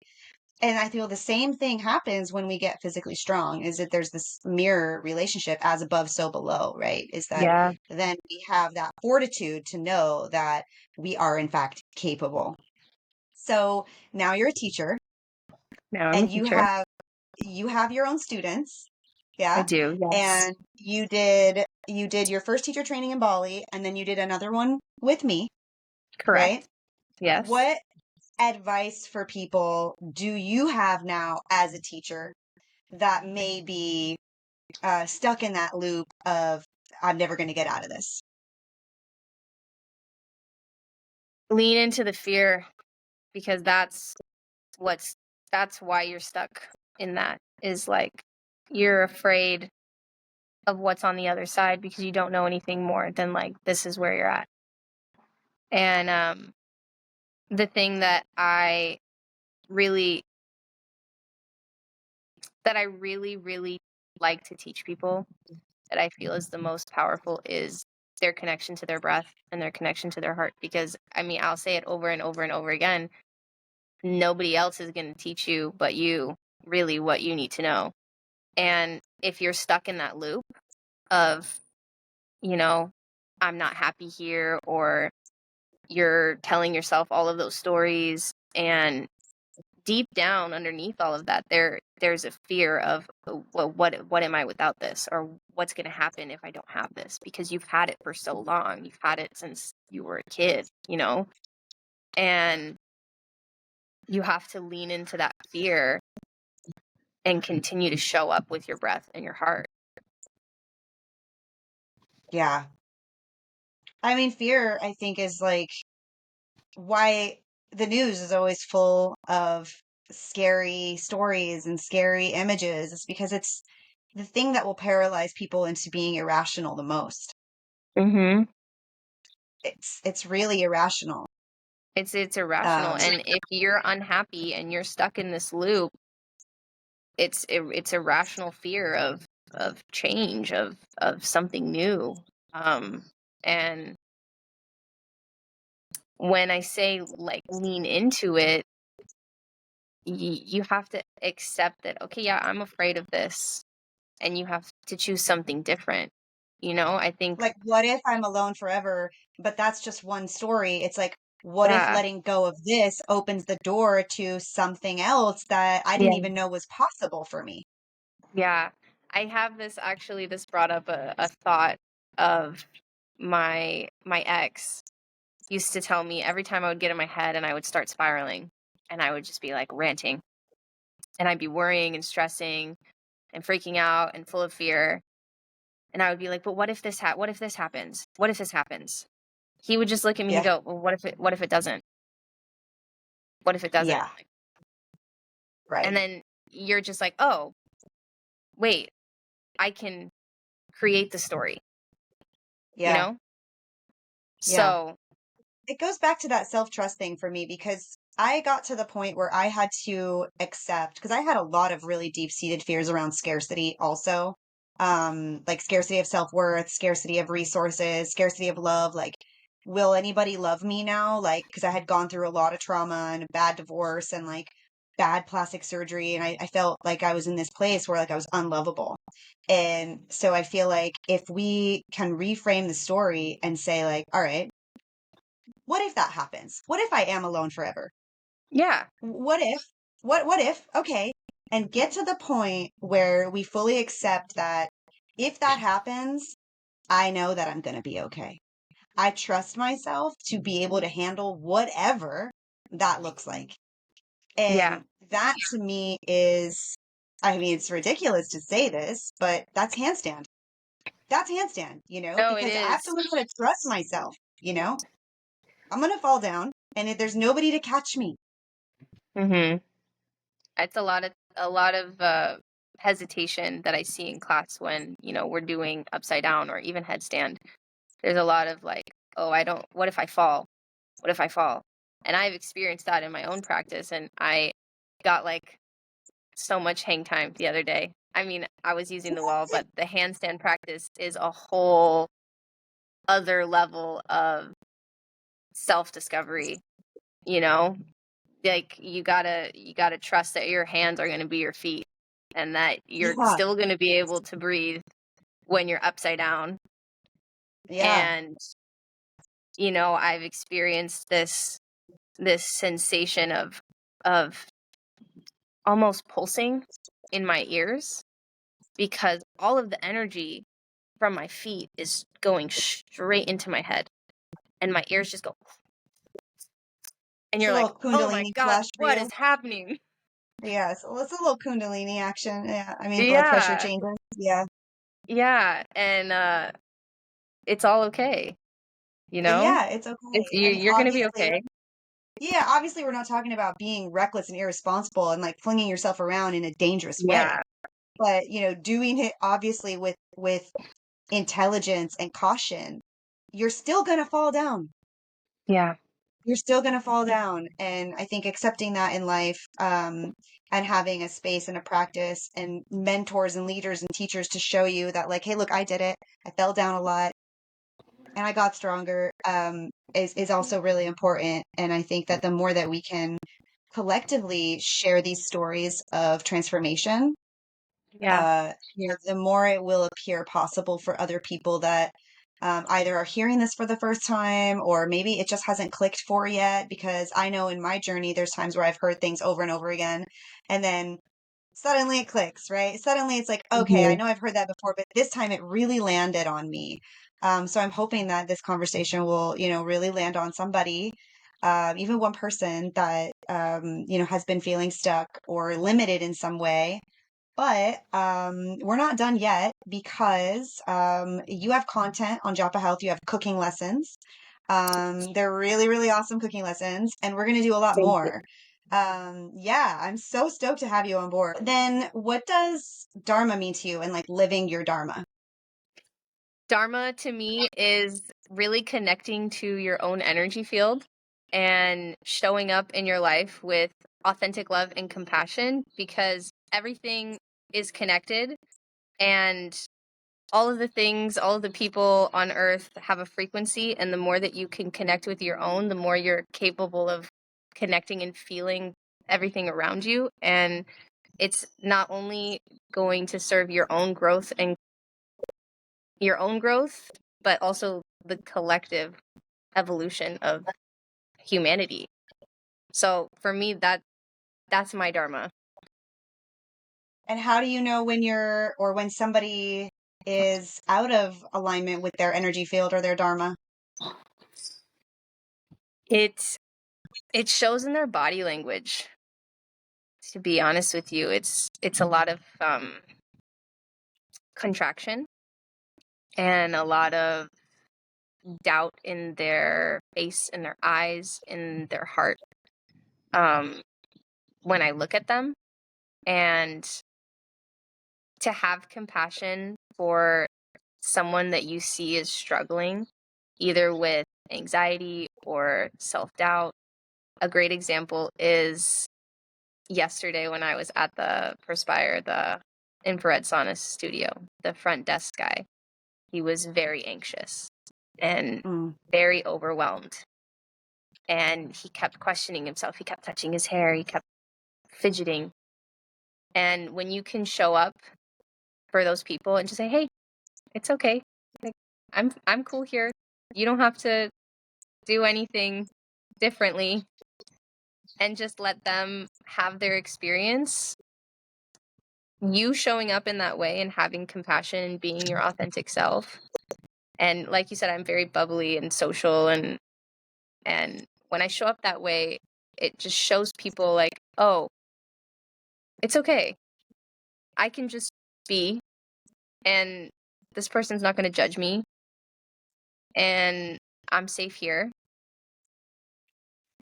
And I feel the same thing happens when we get physically strong is that there's this mirror relationship as above, so below, right? Is that Yeah. then we have that fortitude to know that we are in fact capable. So now you're a teacher Now I'm a and teacher. you have your own students. I Yeah. do. Yes. And you did your first teacher training in Bali and then you did another one with me, right? Correct. Yes. What advice for people do you have now as a teacher that may be stuck in that loop of I'm never going to get out of this? Lean into the fear, because what's that's why you're stuck in that, is like you're afraid of what's on the other side because you don't know anything more than like this is where you're at. And the thing really that I really really like to teach people, that I feel is the most powerful, is their connection to their breath and their connection to their heart. Because I mean, I'll say it over and over and over again, nobody else is going to teach you but you really what you need to know. And if you're stuck in that loop of, you know, I'm not happy here, or you're telling yourself all of those stories, and deep down underneath all of that, there's a fear of, well, what am I without this, or what's going to happen if I don't have this, because you've had it for so long, you've had it since you were a kid, and you have to lean into that fear and continue to show up with your breath and your heart. Yeah. I mean, fear, I think, is like why the news is always full of scary stories and scary images. It's because it's the thing that will paralyze people into being irrational the most. Mm-hmm. It's really irrational. It's irrational, Um, and if you're unhappy and you're stuck in this loop, it's a rational fear of change, of something new. And when I say like lean into it, you have to accept that, okay, yeah, I'm afraid of this, and you have to choose something different. I think, like, what if I'm alone forever? But that's just one story. It's like, what if yeah, letting go of this opens the door to something else that I didn't yeah, even know was possible for me? yeah. I have this brought up a thought of my ex used to tell me every time I would get in my head and I would start spiraling and I would just be like ranting and I'd be worrying and stressing and freaking out and full of fear. And I would be like, but what if this happens? What if this happens? He would just look at me and Yeah. go, well, what if it doesn't? What if it doesn't? Yeah. Right. And then you're just like, oh, wait, I can create the story, you Yeah. know? Yeah. So, It goes back to that self-trust thing for me because I got to the point where I had to accept, because I had a lot of really deep-seated fears around scarcity also. Like scarcity of self-worth, scarcity of resources, scarcity of love. Like, will anybody love me now? Like, because I had gone through a lot of trauma and a bad divorce and like bad plastic surgery. And I felt like I was in this place where like I was unlovable. And so I feel like if we can reframe the story and say like, all right, what if that happens? What if I am alone forever? yeah, What if? What if? Okay. And get to the point where we fully accept that if that happens, I know that I'm going to be okay. I trust myself to be able to handle whatever that looks like. yeah. And that to me is, I mean, it's ridiculous to say this, but that's handstand. That's handstand, No, it because I have is. to learn how to trust myself. I'm going to fall down and if there's nobody to catch me. Mm-hmm. It's a lot of hesitation that I see in class when, we're doing upside down or even headstand. There's a lot of like, oh, I don't, what if I fall? What if I fall? And I've experienced that in my own practice, and I got like so much hang time the other day. I mean, I was using the wall, but the handstand practice is a whole other level of self-discovery, you know? Like you gotta trust that your hands are gonna be your feet and that you're Yeah. still gonna be able to breathe when you're upside down. Yeah. And I've experienced this sensation of almost pulsing in my ears because all of the energy from my feet is going straight into my head and my ears just go, and It's a you're like, little oh my Kundalini god, flush for what you. is happening? Yeah, so it's a little Kundalini action. Yeah, I mean, blood pressure Yeah, changes. Yeah. yeah. And it's all okay, you know Yeah, it's it's okay. And you're gonna be obviously, okay. yeah, obviously we're not talking about being reckless and irresponsible and like flinging yourself around in a dangerous way. Yeah, But, doing it obviously with intelligence and caution, you're still gonna fall down. yeah, You're still going to fall down. And I think accepting that in life, and having a space and a practice and mentors and leaders and teachers to show you that, like, hey, look, I did it. I fell down a lot and I got stronger, is also really important. And I think that the more that we can collectively share these stories of transformation, yeah, the more it will appear possible for other people that either are hearing this for the first time or maybe it just hasn't clicked for yet. Because I know in my journey, there's times where I've heard things over and over again, and then suddenly it clicks, right? Suddenly it's like, okay, I hmm, know I've heard that before, but this time it really landed on me. So I'm hoping that this conversation will, really land on somebody. Even one person that has been feeling stuck or limited in some way, but we're not done yet because you have content on Japa Health. You have cooking lessons. They're really, really awesome cooking lessons, and we're going to do a lot Thank you. more. Yeah, I'm so stoked to have you on board. Then what does Dharma mean to you and like living your Dharma? Dharma to me is really connecting to your own energy field and showing up in your life with authentic love and compassion, because everything is connected, and all of the things, all of the people on earth have a frequency, and the more that you can connect with your own, the more you're capable of connecting and feeling everything around you. And it's not only going to serve your own growth, but also the collective evolution of humanity. So for me, that's my dharma. And how do you know when you're or when somebody is out of alignment with their energy field or their Dharma? It shows in their body language. To be honest with you, it's a lot of contraction and a lot of doubt in their face, in their eyes, in their heart, when I look at them. And to have compassion for someone that you see is struggling, either with anxiety or self-doubt. A great example is yesterday when I was at the Perspire, the infrared sauna studio, the front desk guy. He was very anxious and Mm. very overwhelmed. And he kept questioning himself. He kept touching his hair. He kept fidgeting. And when you can show up for those people and just say, "Hey, it's okay. Like, I'm cool here. You don't have to do anything differently," and just let them have their experience. You showing up in that way and having compassion and being your authentic self. And like you said, I'm very bubbly and social, and when I show up that way, it just shows people like, "Oh, it's okay. I can just be, and this person's not going to judge me, and I'm safe here."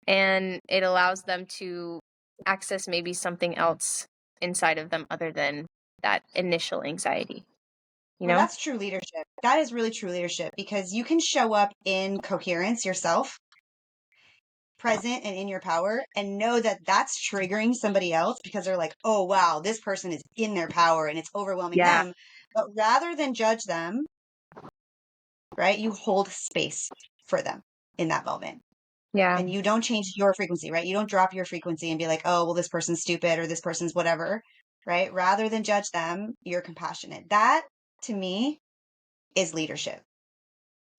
And it allows them to access maybe something else inside of them other than that initial anxiety, you Well, know? that's true leadership. That is really true leadership because you can show up in coherence yourself, present and in your power, and know that that's triggering somebody else because they're like, oh, wow, this person is in their power and it's overwhelming Yeah. them. But rather than judge them, right, you hold space for them in that moment. Yeah. And you don't change your frequency, right? You don't drop your frequency and be like, oh, well, this person's stupid or this person's whatever, right? Rather than judge them, you're compassionate. That to me is leadership.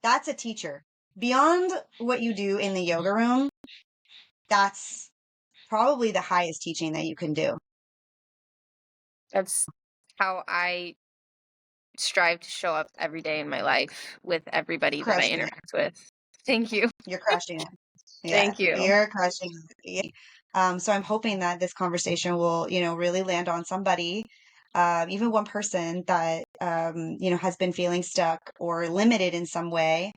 That's a teacher. Beyond what you do in the yoga room, that's probably the highest teaching that you can do. That's how I strive to show up every day in my life with everybody that I Crushing it. interact with. Thank you. You're crushing it. Yeah, Thank you. you're crushing it. Yeah. So I'm hoping that this conversation will, really land on somebody, even one person that, has been feeling stuck or limited in some way.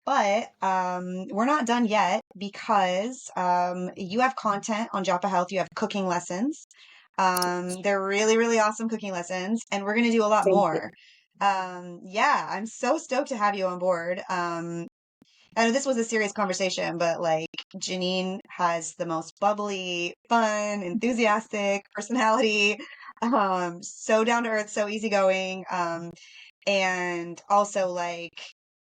But we're not done yet because you have content on Japa Health. You have cooking lessons. They're really, really awesome cooking lessons, and we're going to do a lot Thank you. more. Yeah, I'm so stoked to have you on board. I know this was a serious conversation, but like Janene has the most bubbly, fun, enthusiastic personality. So down to earth, so easygoing. And also like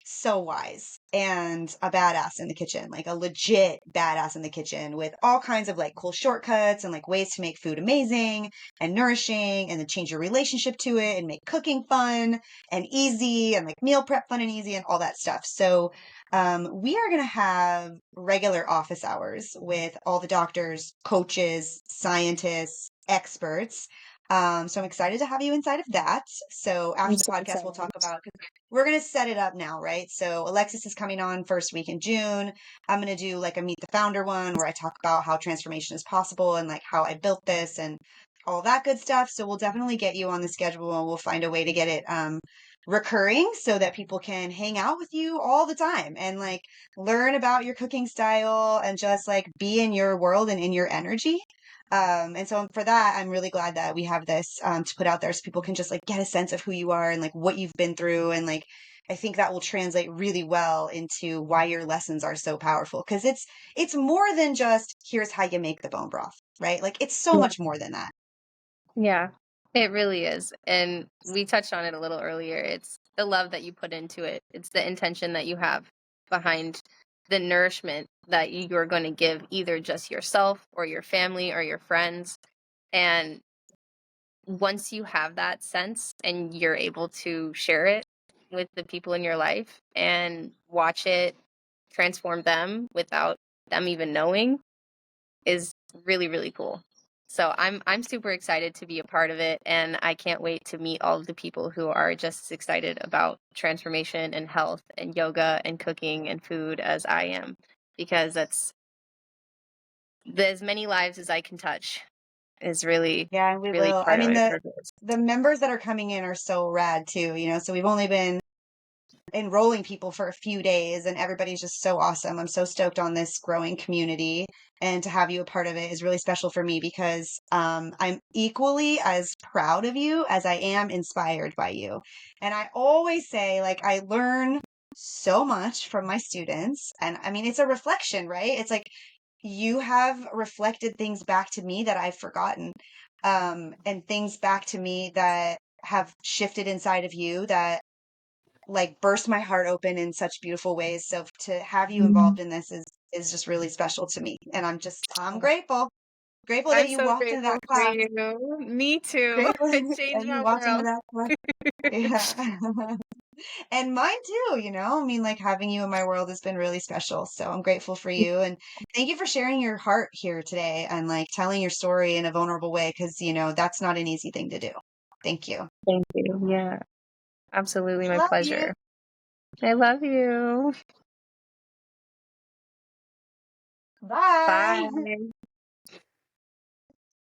so wise and a badass in the kitchen, like a legit badass in the kitchen with all kinds of like cool shortcuts and like ways to make food amazing and nourishing and then change your relationship to it and make cooking fun and easy and like meal prep fun and easy and all that stuff. So we are going to have regular office hours with all the doctors, coaches, scientists, experts. So I'm excited to have you inside of that. So I'm after the so podcast, we'll excited. talk about, because we're going to set it up now, right? So Alexis is coming on first week in June. I'm going to do like a Meet the Founder one where I talk about how transformation is possible and like how I built this and all that good stuff. So we'll definitely get you on the schedule and we'll find a way to get it recurring so that people can hang out with you all the time and like learn about your cooking style and just like be in your world and in your energy. And so for that, I'm really glad that we have this to put out there so people can just like get a sense of who you are and like what you've been through. And like, I think that will translate really well into why your lessons are so powerful. Cause it's more than just here's how you make the bone broth, right? Like it's so Yeah. much more than that. Yeah, it really is. And we touched on it a little earlier. It's the love that you put into it. It's the intention that you have behind the nourishment that you're going to give either just yourself or your family or your friends. And once you have that sense and you're able to share it with the people in your life and watch it transform them without them even knowing is really, really cool. So I'm super excited to be a part of it, and I can't wait to meet all of the people who are just as excited about transformation and health and yoga and cooking and food as I am, because that's as many lives as I can touch is really, Yeah, we really will. I part of mean, my the purpose. the members that are coming in are so rad too, you know. So we've only been enrolling people for a few days and everybody's just so awesome. I'm so stoked on this growing community and to have you a part of it is really special for me because I'm equally as proud of you as I am inspired by you. And I always say like I learn so much from my students and I mean it's a reflection, right? It's like you have reflected things back to me that I've forgotten and things back to me that have shifted inside of you that like burst my heart open in such beautiful ways. So to have you Mhm. involved in this is just really special to me. And I'm grateful. Grateful that I'm you so walked into that grateful for class. you. Me too. Grateful It that changed you my walked into world. that class. Yeah. And mine too, you know. I mean, like having you in my world has been really special. So I'm grateful for you and thank you for sharing your heart here today and like telling your story in a vulnerable way because, you know, that's not an easy thing to do. Thank you. Thank you. Yeah, absolutely my Love you. pleasure. I love you. Bye. Bye.